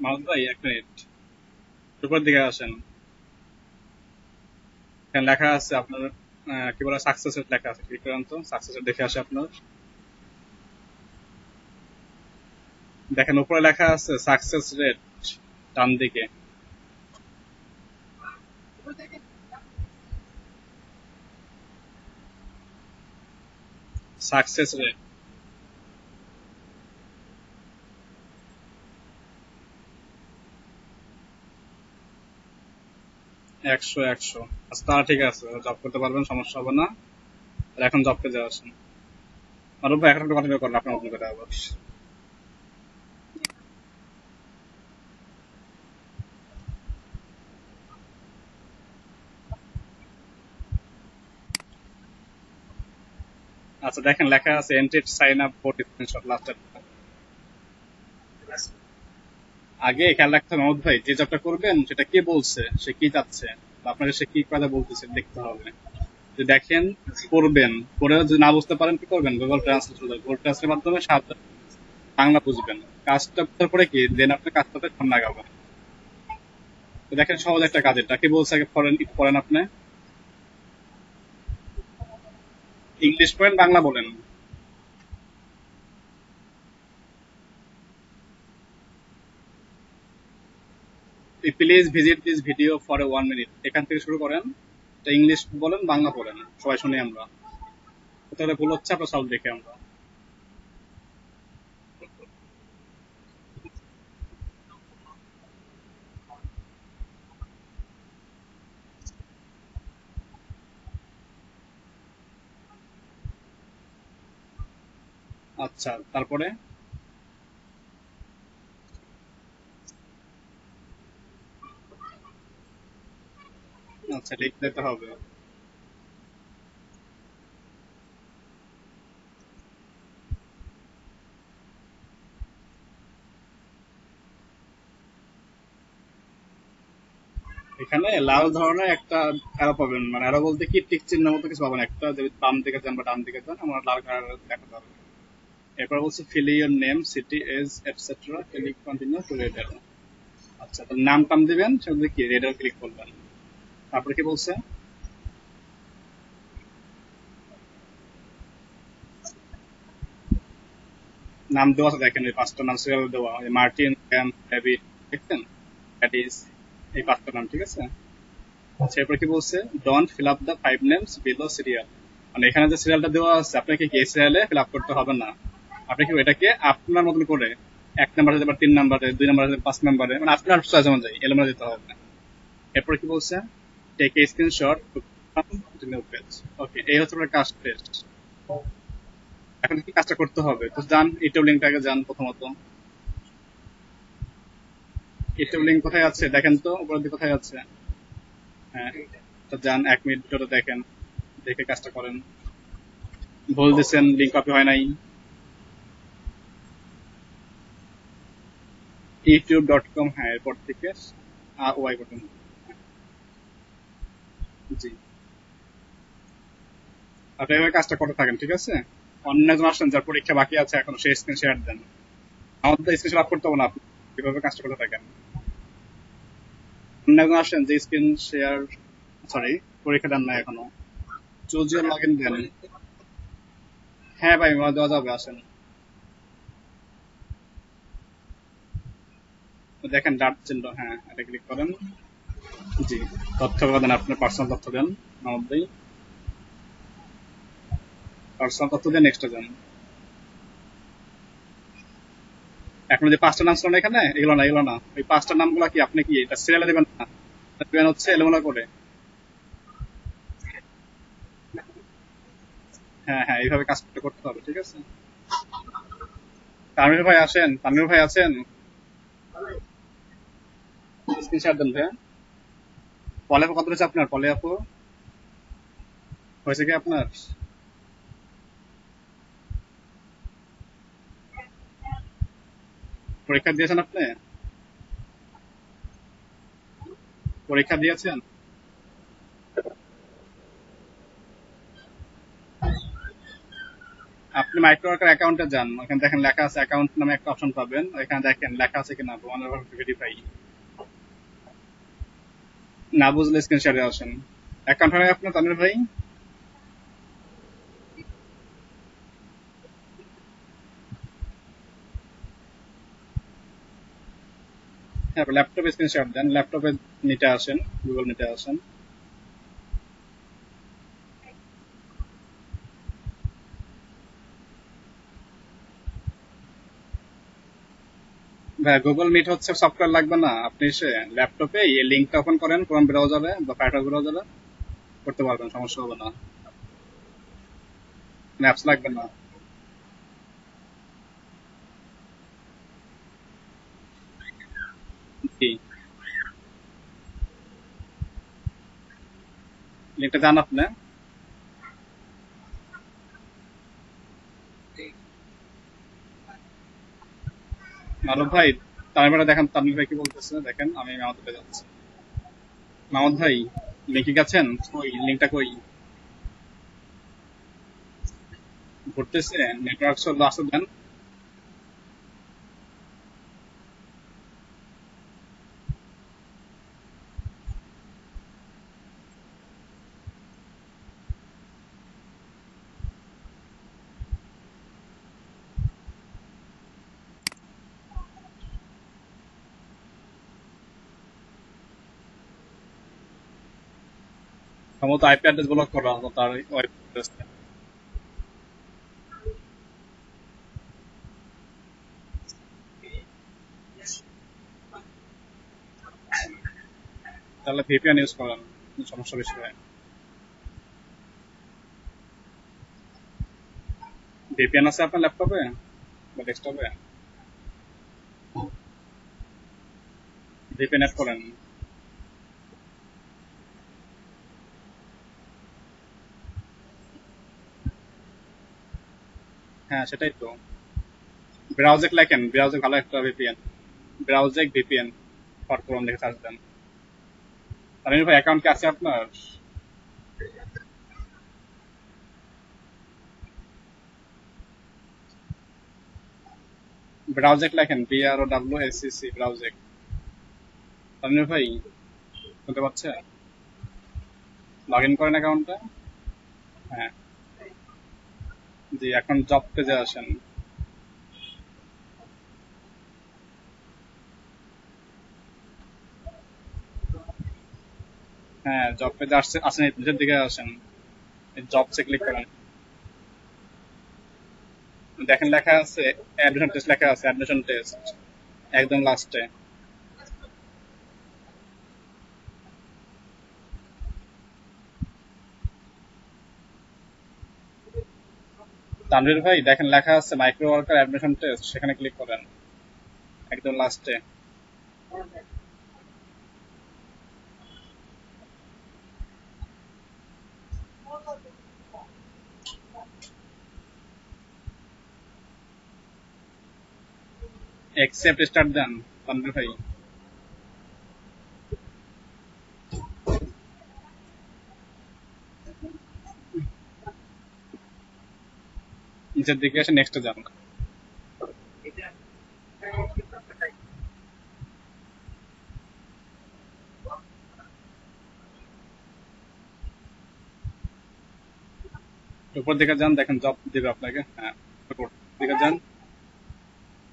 মারুফ ভাই 1 মিনিট, উপর দিকে আসেন। এখানে লেখা আছে আপনার কি বলে সাকসেস রেট লেখা আছে, ক্লিক করেন তো, সাকসেস রেট দেখে আসে আপনার। দেখেন উপরে লেখা আছে সাকসেস রেট, ডান দিকে সাকসেস রেট। 100 আচ্ছা তাহলে ঠিক আছে, জব করতে পারবেন, সমস্যা হবে না। আর এখন জব পেতে আসেন। মারুফ ভাই এখন একটু কন্টিনিউ করেন আপনার মতন করে আবার। আচ্ছা দেখেন লেখা আছে entry sign up for screenshot লাস্টের। আগে খেয়াল রাখতে হবে মাহমুদ ভাই, যে জবটা করবেন সেটা কে বলছে, সে কি চাচ্ছে, বা আপনাকে সে কি কথা বলতেছে দেখতে হবে। যে দেখেন করবেন, করে যদি না বুঝতে পারেন কি করবেন, গুগল ট্রান্সলেট, গুগল ট্রান্সলেটের মাধ্যমে সাহায্য, বাংলা বুঝবেন, কাজটা করার পরে কি দেন আপনি কাজটাতে ফোন লাগাবেন। তো দেখেন সহজ একটা কাজ, এটা কি বলছে আগে পড়েন, একটু পড়েন আপনি। ইংলিশ পড়েন, বাংলা বলেন। Please visit this video for 1 minute, এখান থেকে শুরু করেন। এটা ইংলিশ বলেন, বাংলা পড়েন, সবাই শুনি আমরা। তাহলে ভুল হচ্ছে আপনার সব দেখে আমরা। আচ্ছা তারপরে। আচ্ছা লিখতে তো হবে। এখানে লাল ধরনের একটা অ্যারো পাবেন, মানে অ্যারো বলতে কি টিক চিহ্ন মতো কিছু পাবেন একটা, যদি বাম দিকে যান বা ডান দিকে যান আমার লাল কালার দেখাতে হবে। এরপর বলছে fill your name, city, age etcetera, click continue to red arrow. আচ্ছা তাহলে নাম টাম দিবেন, সেটা কি রেড অ্যারো ক্লিক করবেন। তারপরে কি বলছে, নাম দেওয়া আছে দেখেন, এই 5টা নাম সিরিয়াল দেওয়া, মার্টিন, ক্যাম, ডেভিড, দেখছেন, প্যাটিস, এই 5টা নাম, ঠিক আছে। আচ্ছা এরপর কি বলছে, don't fill up the 5 names below serial, মানে এখানে যে সিরিয়ালটা দেওয়া আছে আপনাকে কি এই সিরিয়ালে ফিল আপ করতে হবে না, আপনি কি এটাকে আপনার মতন করে 1 নাম্বার দিতে পারেন, 3 নাম্বারে, 2 নাম্বারে, 5 নাম্বারে, মানে আপনার চয়েস অনুযায়ী এলোমেলো দিতে হবে। এরপর কি বলছে, take a screenshot to new page. Okay, এই হচ্ছে আপনার কাজ টেস্ট। এখন কি কাজটা করতে হবে, তো যান ইউটিউব লিঙ্কটাকে যান প্রথমত। ইউটিউব লিঙ্ক কোথায় আছে দেখেন তো, উপরের দিকে কোথায় আছে। হ্যাঁ, তো যান 1 মিনিট ভিডিওটা দেখেন, দেখে কাজটা করেন। ভুল দিচ্ছেন, লিঙ্ক কপি হয় নাই। youtube.com, হ্যাঁ এরপর থেকে ওয়াই বাটন। জি, আপনি এভাবে কাজটা করতে থাকেন, ঠিক আছে। অন্য একজন আসেন যার পরীক্ষা বাকি আছে এখন, সেই স্ক্রিন শেয়ার দেন। আমাদের স্ক্রিন শেয়ার করতে হবে না, আপনি এভাবে কাজটা করতে থাকেন। অন্য একজন আসেন যে স্ক্রিন শেয়ার, সরি, পরীক্ষা দেন না এখনো, চুজ ইউর লগ ইন দেন। হ্যাঁ ভাই দেওয়া যাবে, আসেন। তো দেখেন ডাট চিহ্ন, হ্যাঁ এটা ক্লিক করেন। জি, তথ্য দেন, আপনার পার্সোনাল তথ্য দেন। আমাদের পার্সোনাল তথ্য দিয়ে নেক্সট যান। এখন যে পাঁচটা নাম ছিল না এখানে, এগুলো না, ওই পাঁচটা নামগুলো কি আপনি কি এটা সিরিয়ালে দেবেন না, দেবেন হচ্ছে এলোমেলো করে। হ্যাঁ হ্যাঁ, এইভাবে কাজ করতে করতে হবে, ঠিক আছে। তানভীর ভাই আসেন, তানভীর ভাই আছেন? স্ক্রিনশট দেন ভাই। পলে আপু কত রয়েছে আপনার? পলে আপু হয়েছে কি আপনার? পরীক্ষা দিয়েছেন আপনি? পরীক্ষা দিয়েছেন? আপনি মাইক্রোওয়ার্কার অ্যাকাউন্টে যান, ওখানে দেখেন লেখা আছে অ্যাকাউন্ট নামে একটা অপশন পাবেন, ওইখানে দেখেন লেখা আছে কিনা ওয়ান ভেরিফাই। না বুঝলে স্ক্রিনশটে আসেন। অ্যাকাউন্ট হয় আপনার তানভীর ভাই? হ্যাঁ, ল্যাপটপে স্ক্রিনশট দেন, ল্যাপটপে নিতে আসেন, গুগল নিতে আসেন। ভাই গুগল মিট হচ্ছে সফটওয়্যার লাগবে না, আপনি এসে ল্যাপটপে এই লিঙ্কটা ওপেন করেন ক্রোম ব্রাউজারে বা ফায়ারফক্স ব্রাউজারে, করতে পারবেন, সমস্যা হবে না। ম্যাপস লাগবে না। জি, লিঙ্কটা জান আপনি? মারুফ ভাই, তামিল দেখেন, তামিল ভাই কি বলতেছে দেখেন, আমি মামাতে যাচ্ছি। মামুদ ভাই, লিঙ্কে গেছেন? কই লিঙ্কটা কই? ঘুরতেছে, নেটওয়ার্ক চলতে আসতে দেন। সম্ভবত আইপি অ্যাড্রেস ব্লক করা হতো তার ওয়েব অ্যাড্রেস। তাহলে ভিপিএন ইউজ করেন, সমস্যা বেশি হয়। ভিপিএন আছে আপনার ল্যাপটপে বা ডেস্কটপে? ভিপিএন অ্যাড করেন। হ্যাঁ সেটাই তো। ব্রাউজেক লেখেন, ব্রাউজেক ভালো একটা ভিপিএন, ব্রাউজেক ভিপিএন ফর ক্রোম লিখে সার্চ দেন। তামিল ভাই অ্যাকাউন্ট কি আছে আপনার? ব্রাউজেক লেখেন, BROWSEC, ব্রাউজেক। তামিল ভাই শুনতে পাচ্ছেন? লগ ইন করেন অ্যাকাউন্টে। হ্যাঁ, জি এখন জব পেজে আসেন। হ্যাঁ জব পেজে আসছে, আসেন নিচের দিকে আসেন, জবসে ক্লিক করেন। দেখেন লেখা আছে অ্যাডমিশন টেস্ট, লেখা আছে অ্যাডমিশন টেস্ট একদম লাস্টে। তানভীর ভাই দেখেন লেখা আছে মাইক্রো ওয়ার্কার অ্যাডমিশন টেস্ট, সেখানে ক্লিক করেন একদম লাস্টে। অ্যাকসেপ্ট স্টার্ট দেন তানভীর ভাই। নিচের দিকে এসে নেক্সট যান। উপর দিকে যান, দেখেন জব দিবে আপনাকে। হ্যাঁ, উপর দিকে যান।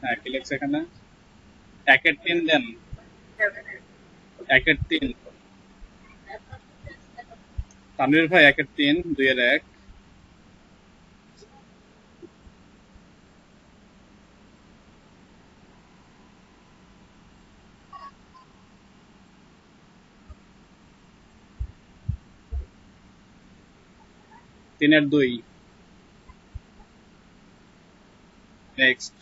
হ্যাঁ কি লিখছে এখানে? একের তিন দেন, একের তিন। তানভীর ভাই একের তিন, দুইয়ের এক। 3-2 নেক্সট।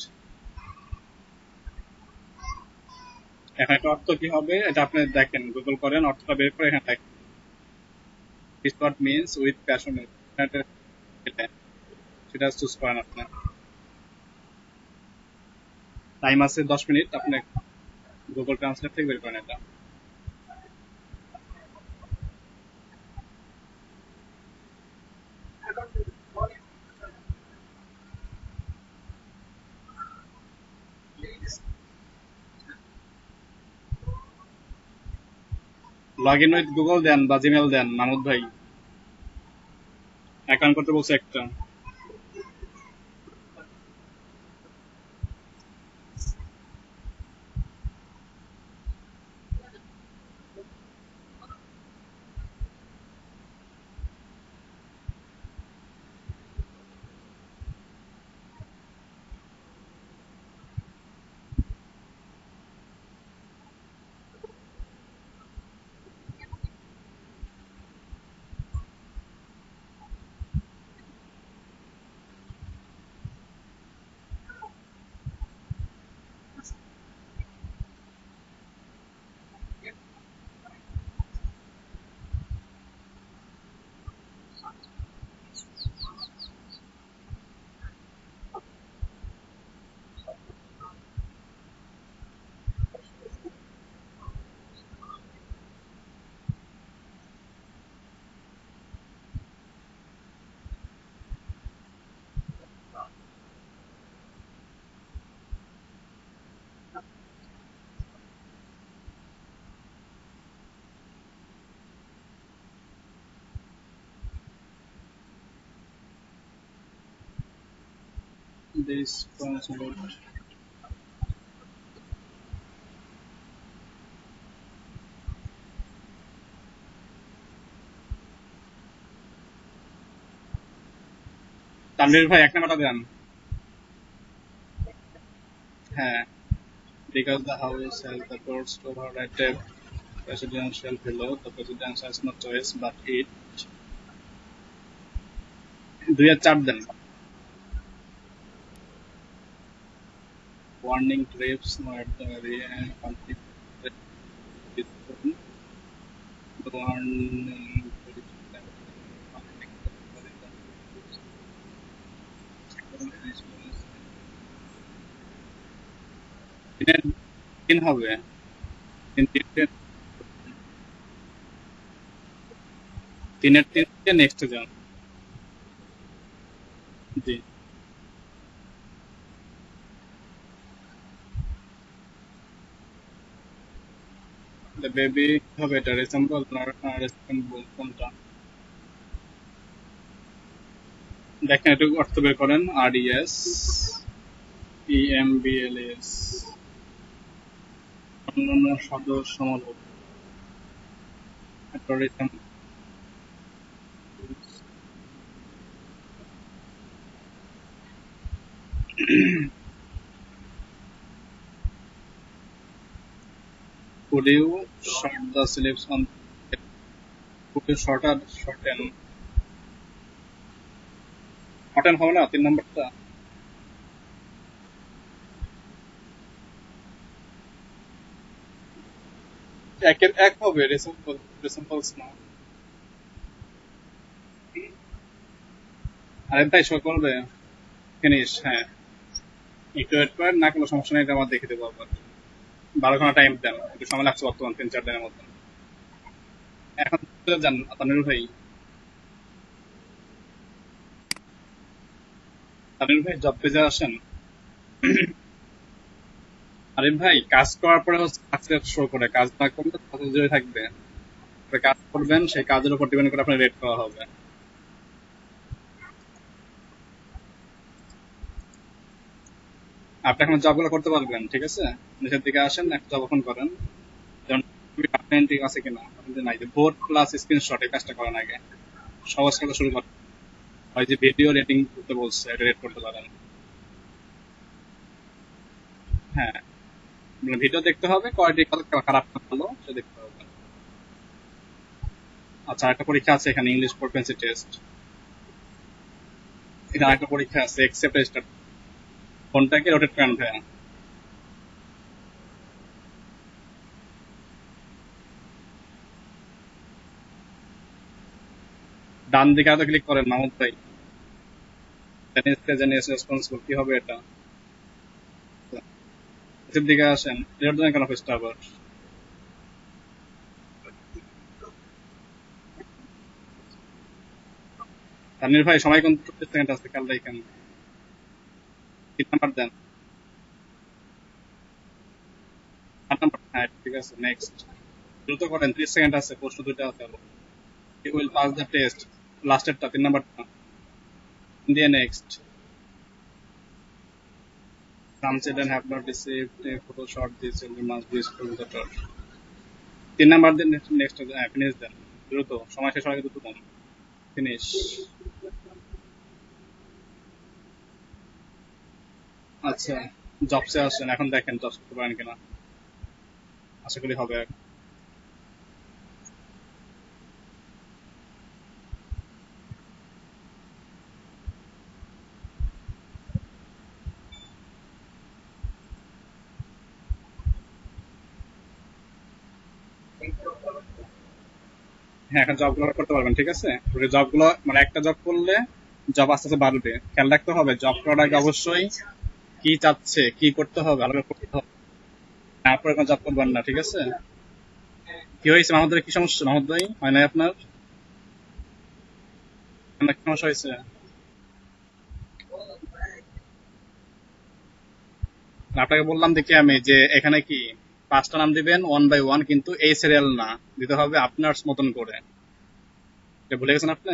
এখন এটা অর্থ কি হবে এটা আপনি দেখেন, গুগল করেন, অর্থটা বের করে এখানে দেখেন this what means with passionate, সেটা চুজ করেন আপনি। টাইম আছে 10 মিনিট, আপনি গুগল ট্রান্সলেট থেকে বের করেন এটা। লগ ইন উইথ গুগল দেন বা জিমেল দেন মাহমুদ ভাই, অ্যাকাউন্ট করতে বলছে একটা। দিস তানভীর ভাই এক নাম্বারটা দেন। হ্যাঁ, because the house has the doors to override residential below, the residence has no choice but it 2 R 4 then. warning trips not at the area and conflict with the warning দিনের 3 হবে, 3 থেকে next যান। জি, baby হবে এটা resemble না resemble কোনটা দেখেন, একটু অর্থ বের করেন। RES EMBLS অন্যান্য শব্দ সমালোচক could you short the syllabus on could you shorten shorten হবে না 3 নম্বরটা? একের এক হবে, রিসেম্বলস না। আরে তাই শো করবে ফিনিশ। হ্যাঁ, একটু ওয়েট করেন, না কোনো সমস্যা নেই, এটা আমার দেখে দেবো আবার। 12 ঘন্টা টাইম দেন, একটু সময় লাগছে বর্তমান 3-4 দিনের মতো। এখন চলে যান তানির ভাই, তানির ভাই জব পেজে আসেন। আরে ভাই কাজ করার পরে হচ্ছে সাকসেস শো করে, কাজ না করলে সাকসেস জয় থাকবে। আপনি কাজ করবেন, সেই কাজের উপর ডিপেন্ড করে আপনার রেট করা হবে। আপনি এখন জবগুলো করতে পারবেন, ঠিক আছে? নিচের দিকে আসেন, একটা জব ওপেন করেন, যেমন ঠিক আছে কিনা নাই, যে ভোট প্লাস স্ক্রিনশট এই কাজটা করেন আগে, সহজ কাজ শুরু করেন। হয় যে ভিডিও রেটিং করতে বলছে, এটা রেট করতে পারেন। হ্যাঁ, ভিডিও দেখতে হবে, কোয়ালিটি খারাপ না ভালো সে দেখতে হবে। আচ্ছা, একটা পরীক্ষা আছে এখানে, ইংলিশ প্রফেন্সি টেস্ট। এখানে একটা পরীক্ষা আছে, একসেপ্ট রেজিস্টার। ফোনটাকে রোটেট করেন ভাইয়া। ডান দিকে আরো ক্লিক করেন মাহমুদ ভাই। রেসপন্সিবল কি হবে এটা? নিচের দিকে আসেন, এটার জন্য কেন অফিসটা আবার? তানভীর ভাই সময় কিন্তু 24 সেকেন্ড আছে, খেয়াল রাখেন। 3 নাম্বার দেন। 4 নাম্বার, হ্যাঁ ঠিক আছে, নেক্সট। দ্রুত করেন, 30 সেকেন্ড আছে, প্রশ্ন দুইটা আছে আবার। You will pass the test, লাস্টেরটা 3 নাম্বারটা দিয়ে next. Some children have not received a photo shot. These children must be school better. 3 number দেন, নেক্সট ফিনিশ দেন। দ্রুত, সময় শেষ হওয়ার আগে দ্রুত দেন। ফিনিশ। আচ্ছা, জবসে আসেন, এখন দেখেন জবস করতে পারেন কিনা, আশা করি হবে। হ্যাঁ, এখন জবগুলো করতে পারবেন, ঠিক আছে। জবগুলো মানে একটা জব করলে জব আস্তে আস্তে বাড়বে, খেয়াল রাখতে হবে। জব করার আগে অবশ্যই কি চাচ্ছে, কি করতে হবে আলাদা করতে হবে, তারপরে কোনো জব করবেন না, ঠিক আছে। কি হয়েছে মাহমুদ ভাই, কি সমস্যা মাহমুদ ভাই, হয় নাই আপনার? আপনার কি সমস্যা হয়েছে? আপনাকে বললাম দেখি আমি যে এখানে কি 5টা নাম দিবেন 1 বাই 1, কিন্তু এই সিরিয়াল না, দিতে হবে আপনার মতন করে। এটা ভুলে গেছেন আপনি?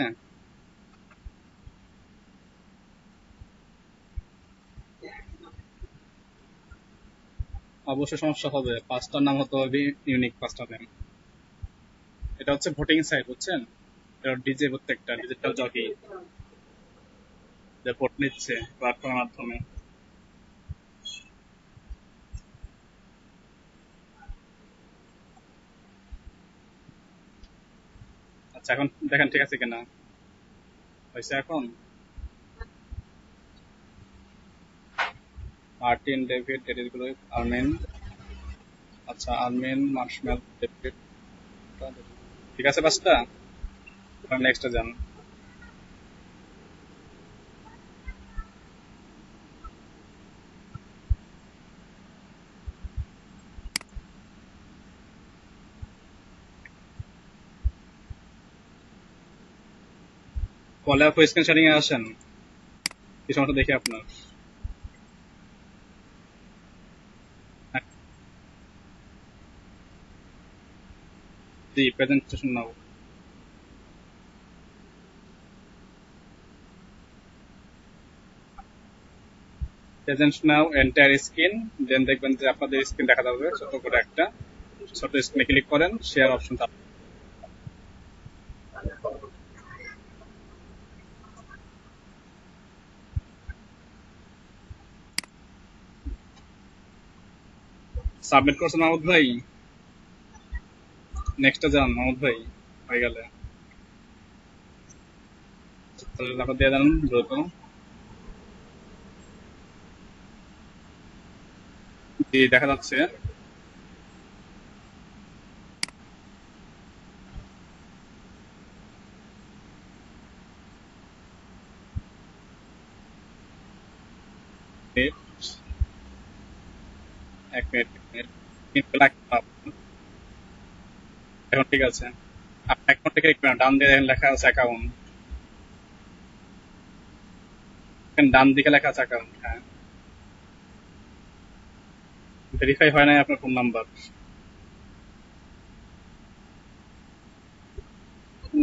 অবশ্যই সমস্যা হবে, 5টার নাম হতে হবে ইউনিক 5টা নাম। এটা হচ্ছে ভোটিং সাইট, বুঝছেন। এটা ডিজে, প্রত্যেকটা ডিজিটাল জকি যে ভোট নিচ্ছে প্ল্যাটফর্মের মাধ্যমে। আচ্ছা, এখন দেখেন ঠিক আছে কিনা, হয়েছে এখন। মার্টিন, ডেভিড, ডেরিস গুলো, আর্মেন। আচ্ছা, আর্মেন, মার্শমেল, ডেভিড, ঠিক আছে 5টা। নেক্সটে যান। কলে আপু স্ক্রিন শেয়ারিং এ আসেন, কি সমস্যা দেখি আপনার। জি, প্রেজেন্টেশন নাও। প্রেজেন্ট নাও এন্টায়ার স্ক্রিন, দেন দেখবেন যে আপনাদের স্ক্রিন দেখা যাবে ছোট করে একটা। ছোট স্ক্রিনে ক্লিক করেন, শেয়ার অপশন। সাবমিট করছেন মাহমুদ ভাই? নেক্সটে যান মাহমুদ ভাই, হয়ে গেলে তারপর দিয়ে দেন দ্রুত। জি, দেখা যাচ্ছে। মিনিট, 1 মিনিট, 1 মিনিট, কিন্তু এখন ঠিক আছে। আপনি অ্যাকাউন্ট থেকে ডান দিয়ে দেখেন লেখা আছে অ্যাকাউন্ট, ডান দিকে লেখা আছে অ্যাকাউন্ট, হ্যাঁ। ভেরিফাই হয় নাই আপনার ফোন নাম্বার।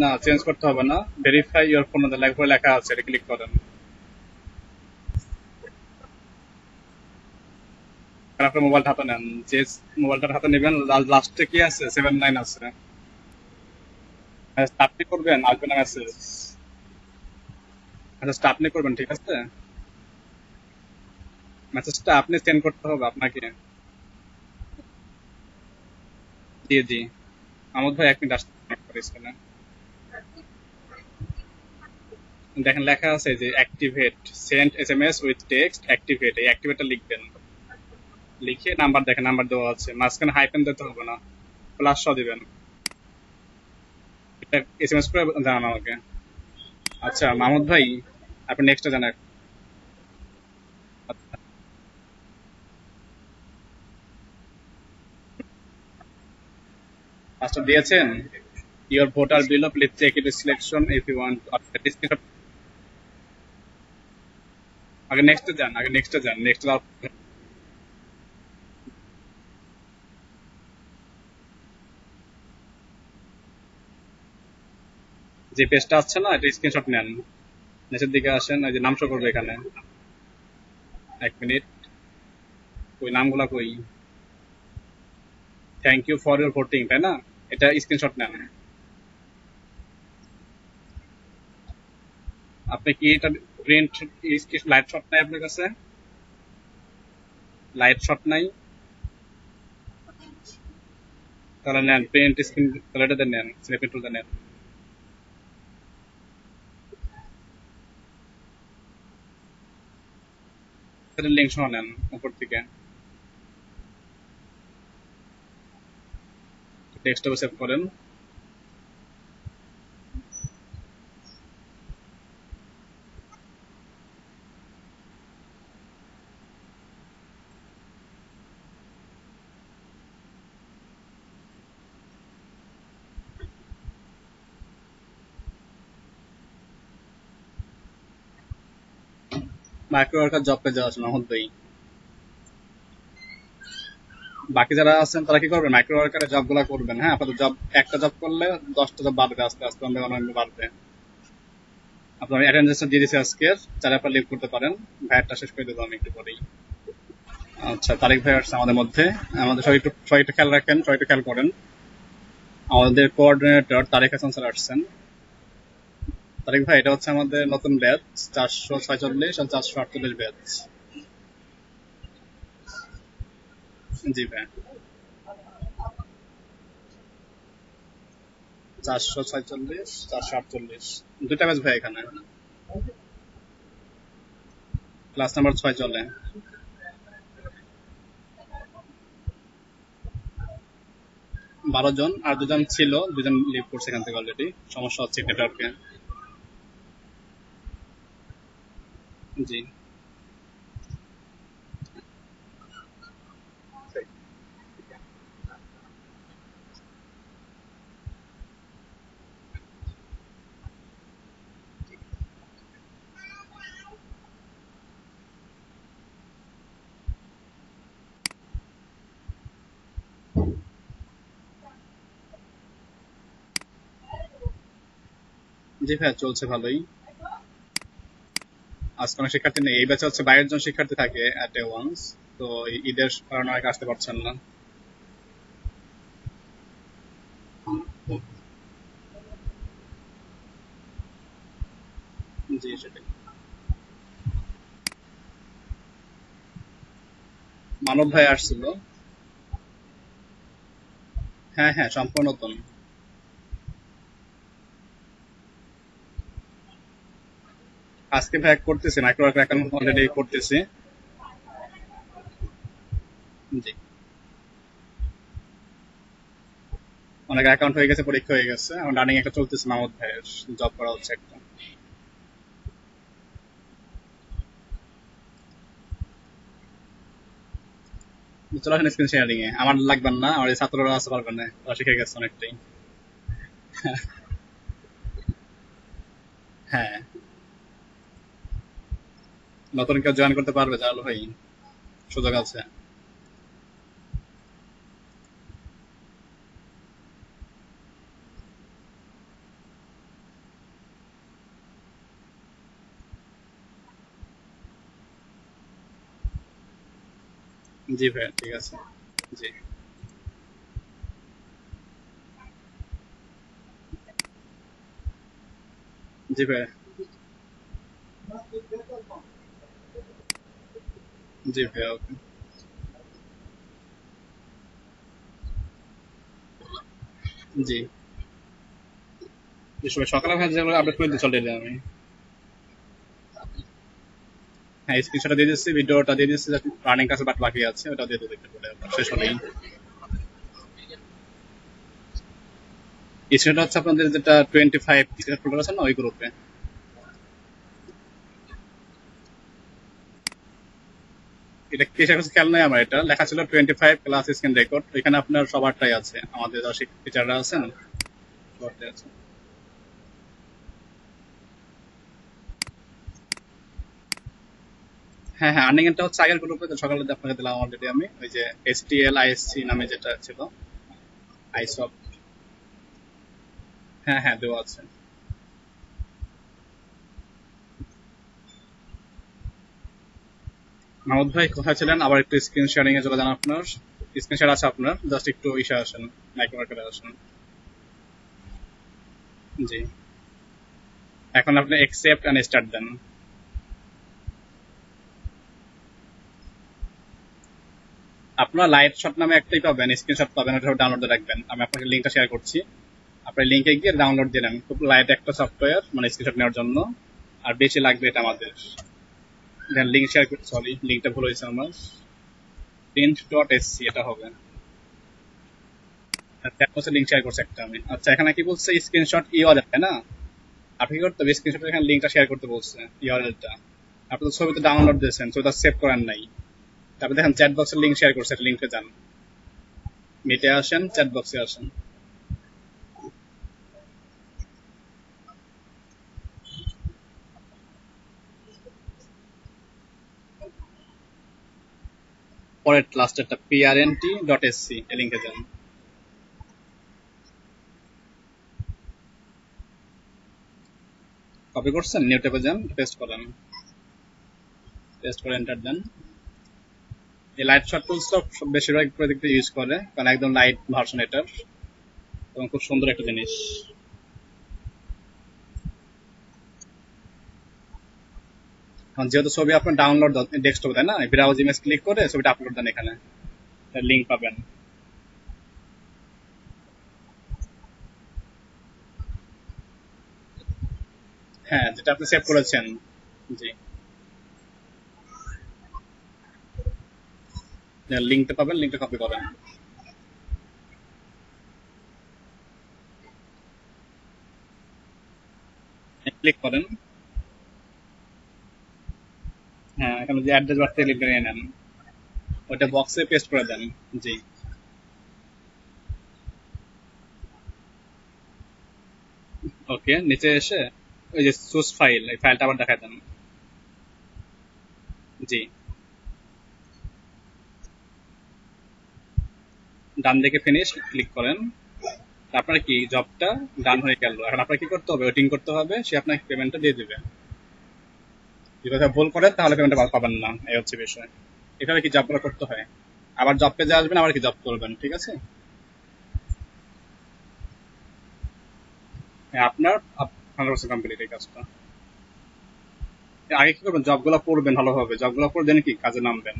না, চেঞ্জ করতে হবে না, ভেরিফাই ইওর ফোন নাম্বার লেখা আছে, এটা ক্লিক করেন। আর আপনার মোবাইলটা হাতে নেন, যে মোবাইলটার হাতে নেবেন লাস্টে কি আছে, 79 আছে। আপনি করবেন, আসবে না মেসেজ। মেসেজটা আপনি করবেন, ঠিক আছে। মেসেজটা আপনি সেন্ড করতে হবে আপনাকে। জি জি, আমোদ ভাই 1 মিনিট আসতে পারিস কিনা। দেখেন লেখা আছে যে activate send SMS with text activate, এই অ্যাক্টিভেটটা লিখবেন। লিখে নাম্বার দেখেন, নাম্বার দেওয়া আছে, মাঝখানে হাইফেন দিতে হবে না, প্লাস সহ দিবেন। এটা এসএমএস করে জানান আমাকে। আচ্ছা মাহমুদ ভাই, আপনি নেক্সটটা জানান। পাঁচটা দিয়েছেন। Your voter bill, please check it selection if you want. আগে নেক্সটে যান, আগে নেক্সটে যান, নেক্সট যে পেজটা আছে না, এটা স্ক্রিনশট নেন। নিচের দিকে আসেন, এই যে নাম শো করবে এখানে। এক মিনিট, ওই নামগুলা কই? Thank you for your voting, তাই না? এটা স্ক্রিনশট নেন। আপনি কি এটা প্রিন্ট লাইট শট নাই আপনার কাছে? লাইট শট নাই? তাহলে নেন প্রিন্ট স্ক্রিন, তাহলে এটাতে নেন, স্ন্যাপের টুলতে নেন। লিঙ্ক সহ নেন উপর থেকে। টেক্সটটা সেভ করেন। মাইক্রো ওয়ার্কার জব পেজে আছে মাহমুদ ভাই। বাকি যারা আছেন তারা কি করবেন, মাইক্রো ওয়ার্কারের জব গুলা করবেন। হ্যাঁ, আপনাদের জব একটা জব করলে 10টা জব বাড়বে, আস্তে আস্তে অনেক বাড়বে। আপনার অ্যাটেন্ডেন্সটা দিয়ে দিচ্ছি আজকের, চাইলে আপনারা লিভ করতে পারেন। ভাইয়ারটা শেষ করে দেবো আমি একটু পরেই। আচ্ছা, তারিক ভাই আসছে আমাদের মধ্যে। আমাদের সবাই একটু খেয়াল রাখেন, সবাই একটু খেয়াল করেন। আমাদের কোঅর্ডিনেটর তারিক হাসান স্যার আসছেন। তারিক ভাই, এটা হচ্ছে আমাদের নতুন ব্যাচ 446 আর 448 ব্যাচ। জি ভাই, 446 448, দুইটা ব্যাচ ভাই এখানে। ক্লাস নাম্বার 6 চলে। 12 জন, আর দুজন ছিল, দুজন লিভ করছে এখান থেকে অলরেডি, সমস্যা হচ্ছে নেটওয়ার্কে। জি জি ভাই, চলছে ভালোই। আজ কোনো শিক্ষার্থী নেই, এই ব্যাচে হচ্ছে 22 জন শিক্ষার্থী থাকে অ্যাট এ ওয়ান্স। তো ঈদের কারণে অনেকে আসতে পারছেন না। জি সেটাই। মানব ভাই আসছিল। হ্যাঁ হ্যাঁ, সম্পূর্ণ নতুন। আজকে ভাই করতেছি, মাইক্রো অ্যাকাউন্ট অলরেডি করতেছি। জি, অনেক অ্যাকাউন্ট হয়ে গেছে, পরীক্ষা হয়ে গেছে, এখন রানিং একটা চলতেছে, মাহমুদ ভাইয়ের জব করা হচ্ছে একটা। চলে আসেন স্ক্রিন শেয়ারিং এ, আমার লাগবেন না, আমার এই ছাত্ররা আসতে পারবেন না, ওরা শিখে গেছে অনেকটাই। হ্যাঁ, নতুন কেউ জয়েন করতে পারবে জানালো ভাই, সুযোগ আছে। জি ভাই, ঠিক আছে। জি জি ভাই। জি ভাই, ওকে। জি, সবাই সকালে ভাই যেগুলো আপডেট করে দিয়ে চলে যাই আমি। হ্যাঁ স্ক্রিনশটটা দিয়ে দিচ্ছি, ভিডিওটা দিয়ে দিচ্ছি, রানিং কাছে বাট বাকি আছে ওটা দিয়ে দেবো একটু পরে শেষ হলেই। স্ক্রিনশট হচ্ছে আপনাদের যেটা 25 স্ক্রিনশট ফোল্ডার আছে না ওই গ্রুপে। এটা কিসের কাছে খেয়াল নাই আমার, এটা লেখা ছিল 25 ক্লাস স্ক্রিন রেকর্ড, এখানে আপনার সবারটাই আছে, আমাদের যারা টিচাররা আছেন সবারটাই আছে। হ্যাঁ হ্যাঁ আর্নিং এরটা হচ্ছে আগের গ্রুপে, তো সকালে আপনাকে দিলাম অলরেডি আমি, ওই যে এসটিএল আইএসসি নামে যেটা ছিল আইসপ। হ্যাঁ হ্যাঁ দেওয়া আছে। মাহমুদ ভাই কোথায় ছিলেন, আবার একটু স্ক্রিন শেয়ারিং এ চলে যান, আপনার স্ক্রিন শেয়ার আছে আপনার, জাস্ট একটু ইসে আসেন, মাইক্রোমার্কেটে আসেন। জি এখন আপনি অ্যাকসেপ্ট এন্ড স্টার্ট দেন। আপনার লাইট শট নামে একটাই পাবেন, স্ক্রিনশট পাবেন, ওটা ডাউনলোড রাখবেন, আমি আপনাকে লিঙ্কটা শেয়ার করছি, আপনি লিঙ্কে গিয়ে ডাউনলোড দিয়ে নেন। খুব লাইট একটা সফটওয়্যার, মানে স্ক্রিনশট নেওয়ার জন্য, আর বেশি লাগবে এটা আমাদের। দেন লিঙ্ক শেয়ার করছি, সরি লিঙ্কটা ভুল হয়েছে আমার, print.sc এটা হবে। লিঙ্ক শেয়ার করছি একটা আমি। আচ্ছা এখানে কি বলছে স্ক্রিনশট ইউআরএল, তাই না? আপনি কি করতে হবে, স্ক্রিনশট এখানে লিঙ্কটা শেয়ার করতে বলছে, ইউআরএলটা। আপনি তো ছবিতে ডাউনলোড দিয়েছেন, ছবিটা সেভ করেন নাই। তারপরে দেখেন চ্যাট বক্সের লিঙ্ক শেয়ার করছে, লিঙ্কে যান, মিটে আসেন, চ্যাট বক্সে আসেন। পরের লাস্টেরটা prnt.sc এই লিঙ্কে যান। কপি করছেন, নিউ ট্যাবে যান, পেস্ট করেন, পেস্ট করে এন্টার দেন। এই লাইট শট টুলসটা বেশিরভাগ প্রজেক্টে ইউজ করে, কারণ একদম লাইট ভার্সন এটার, এবং খুব সুন্দর একটা জিনিস। যেহেতু ছবি আপনার ডাউনলোড ডেস্কটপে, তাই না, ব্রাউজ ইমেজ ক্লিক করে ছবিটা আপলোড দেন, এখানে লিঙ্ক পাবেন। হ্যাঁ যেটা আপনি সেভ করেছেন। জি লিঙ্কটা পাবেন, লিঙ্কটা কপি করেন, ক্লিক করেন। হ্যাঁ এখানে যে অ্যাড্রেস বার থেকে লিঙ্কটা নিয়ে নেন, ওইটা বক্সে পেস্ট করে দেন। জি ওকে, নিচে এসে ওই যে চুজ ফাইল, এই ফাইলটা আবার দেখায় দেন। জি ডান দিকে ফিনিশ ক্লিক করেন। আপনার কি জবটা ডান হয়ে গেল, এখন আপনার কি করতে হবে, ওয়েটিং করতে হবে, সে আপনাকে পেমেন্টটা দিয়ে দিবে। যদি কথা ভুল করেন তাহলে পেমেন্টটা পাবেন না, এই হচ্ছে বিষয়। এভাবে কি জবগুলো করতে হয়, আবার জব পেজে আসবেন, আবার কি জব করবেন, ঠিক আছে। হ্যাঁ আপনার 100% কমপ্লিট এই কাজটা। আগে কি করবেন, জবগুলো পড়বেন ভালোভাবে, জবগুলো পড়ে দেন কি কাজে নামবেন,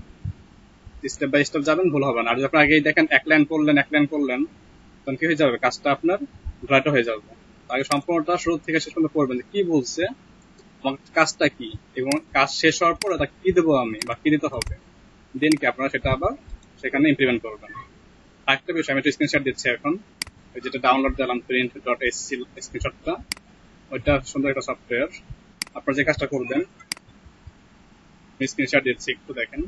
স্টেপ বাই স্টেপ যাবেন, ভুল হবে না। আর যদি আপনি আগেই দেখেন এক লাইন পড়লেন এক লাইন পড়লেন, তখন কি হয়ে যাবে, কাজটা আপনার ভ্রাট হয়ে যাবে। আগে সম্পূর্ণটা শুরু থেকে শেষ পর্যন্ত পড়বেন, কি বলছে, আমার কাজটা কি, এবং কাজ শেষ হওয়ার পর এটা কি দেবো আমি, বা কি দিতে হবে, দেন কি আপনারা সেটা আবার সেখানে ইমপ্লিমেন্ট করবেন। আরেকটা বিষয় আমি একটু স্ক্রিনশট দিচ্ছি এখন, ওই যেটা ডাউনলোড দিলাম print.sc স্ক্রিনশটটা, ওইটা সুন্দর একটা সফটওয়্যার। আপনারা যে কাজটা করবেন, স্ক্রিনশট দিচ্ছি একটু দেখেন।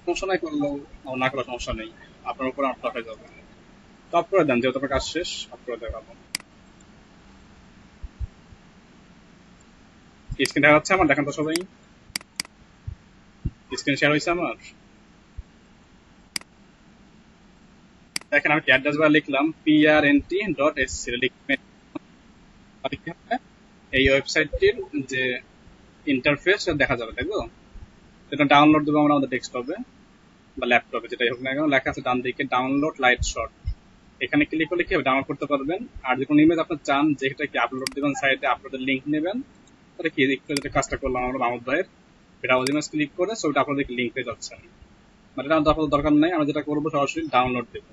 সমস্যা নাই করলেও, না করার সমস্যা নেই, আপনার উপর আটটা হয়ে যাবে। টপ করে দেন, যেহেতু আপনার কাজ শেষ, অফ করে দেখাবো। স্ক্রিন দেখা যাচ্ছে আমার, দেখেন তো সবাই, স্ক্রিন শেয়ার হয়েছে আমার। দেখেন আমি অ্যাড্রেস বার লিখলাম prnt.sc লিখবেন, এই ওয়েবসাইটটির যে ইন্টারফেস দেখা যাবে, তাই তো। এটা ডাউনলোড দেবো আমরা আমাদের ডেস্কটপে বা ল্যাপটপে, যেটাই হোক না কেন, লেখা আছে ডান দিকে ডাউনলোড লাইট শট, এখানে ক্লিক করলে কি ডাউনলোড করতে পারবেন। আর যে কোনো ইমেজ আপনার চান যে এটা কি আপলোড দেবেন সাইটে, আপলোডের লিঙ্ক নেবেন, তাহলে কি একটু যেটা কাজটা করলাম আমরা মাহমুদ ভাইয়ের, ব্রাউজ ইমেজ ক্লিক করে ছবিটা আপনাদের লিঙ্ক পেয়ে যাচ্ছেন। মানে এটা আমাদের দরকার নাই, আমরা যেটা করবো সরাসরি ডাউনলোড দেবো,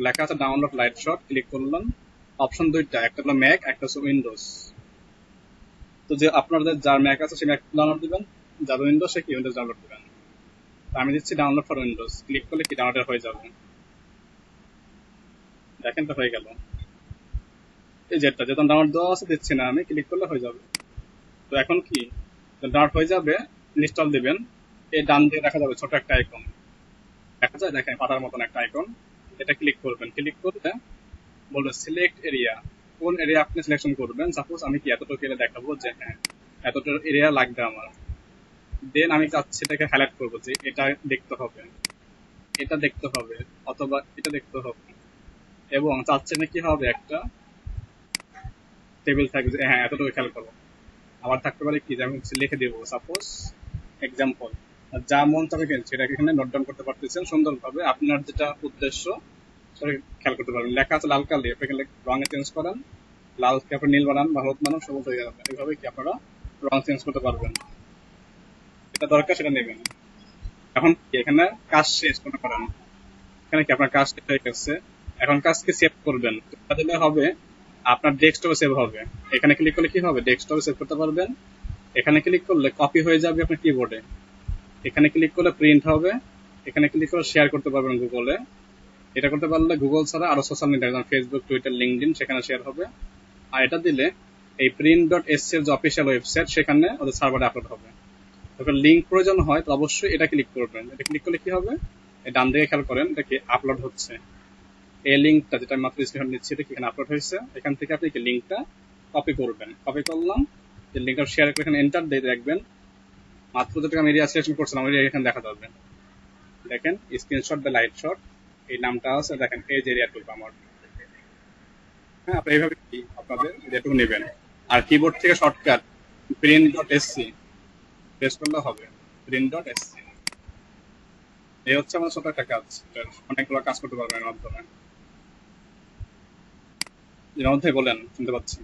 লেখা আছে ডাউনলোড লাইট শট, ক্লিক করলাম। অপশন দুইটা, একটা হলো ম্যাক, একটা হচ্ছে উইন্ডোজ। তো যে আপনাদের যার ম্যাক আছে সে ম্যাক ডাউনলোড দিবেন, যার উইন্ডোজ সে কি উইন্ডোজ ডাউনলোড দিবেন। তো আমি দিচ্ছি ডাউনলোড ফর উইন্ডোজ, ক্লিক করলে কি ডাউনলোড হয়ে যাবে। দেখেন তো হয়ে গেল। এই যেটা যেহেতু ডাউনলোড দেওয়া আছে দিচ্ছি না, আমি ক্লিক করলে হয়ে যাবে। তো এখন কি ডাউনলোড হয়ে যাবে, ইনস্টল দিবেন। এই ডান দিকে দেখা যাবে ছোট একটা আইকন দেখা যায়, দেখেন পাতার মতন একটা আইকন। এটা ক্লিক করবেন, ক্লিক করলে বলবে সিলেক্ট এরিয়া, কোন এরিয়া আপনি সিলেকশন করবেন। সাপোজ আমি কি এতটুকু এরিয়া দেখাবো যে হ্যাঁ এতটুকু এরিয়া লাগবে আমার। দেন আমি চাচ্ছি এটাকে হাইলাইট করবো যে এটা দেখতে হবে, এটা দেখতে হবে, অথবা এটা দেখতে হবে। এবং চাচ্ছে না কি হবে একটা টেবিল থাকবে যে হ্যাঁ এতটুকু খেয়াল করবো। আবার থাকতে পারে কি যে আমি লিখে দেবো সাপোজ এক্সাম্পল। যা মন চাবে সেটাকে এখানে নোট ডাউন করতে পারতেছেন সুন্দরভাবে। আপনার যেটা উদ্দেশ্য সেটা খেয়াল করতে পারবেন। লেখা আছে লাল কালি, আপনি রঙে চেঞ্জ করেন, লাল কে আপনি নীল বানান বা হলুদ বানান, সবুজ হয়ে যাবে। এইভাবে কি আপনারা রং চেঞ্জ করতে পারবেন। যেটা দরকার সেটা নেবেন। এখন কি এখানে কাজ শেষ মনে করেন, এখানে কি আপনার কাজ শেষ হয়ে গেছে। এখন কাজকে সেভ করবেন, এটা দিলে হবে আপনার ডেস্কটপে সেভ হবে। এখানে ক্লিক করলে কি হবে, ডেস্কটপে সেভ করতে পারবেন। এখানে ক্লিক করলে কপি হয়ে যাবে আপনার কিবোর্ডে। এখানে ক্লিক করলে প্রিন্ট হবে। এখানে ক্লিক করে শেয়ার করতে পারবেন গুগলে। এটা করতে পারলে গুগল ছাড়া আরো সোশ্যাল মিডিয়া যেমন ফেসবুক, টুইটার, লিঙ্কডইন সেখানে শেয়ার হবে। আর এটা দিলে এই print.sc এর যে অফিসিয়াল ওয়েবসাইট সেখানে ওদের সার্ভারে আপলোড হবে। তখন লিঙ্ক প্রয়োজন হয় তো অবশ্যই এটা ক্লিক করবেন। এটা ক্লিক করলে কি হবে, এই ডান দিকে খেয়াল করেন এটা কি আপলোড হচ্ছে। এই লিঙ্কটা যেটা আমি মাত্র স্ক্রিনশট নিচ্ছি এটা কি এখানে আপলোড হয়েছে। এখান থেকে আপনি কি লিঙ্কটা কপি করবেন, কপি করলাম, যে লিঙ্কটা শেয়ার করে এখানে এন্টার দিয়ে দেখবেন মাত্র যেটা আমি এরিয়া সিলেকশন করছিলাম ওই এখানে দেখা যাবে। দেখেন স্ক্রিনশট বা লাইট শট এই নামটা আছে, দেখেন এই যে এরিয়াটুকু আমার। হ্যাঁ আপনি এইভাবে কি আপনাদের এরিয়াটুকু নেবেন। আর কিবোর্ড থেকে শর্টকাট print.sc প্রেস করলে হবে print.sc। এই হচ্ছে আমার ছোট একটা কাজ, অনেকগুলো কাজ করতে পারবেন এর মাধ্যমে। এর মধ্যে বলেন শুনতে পাচ্ছি।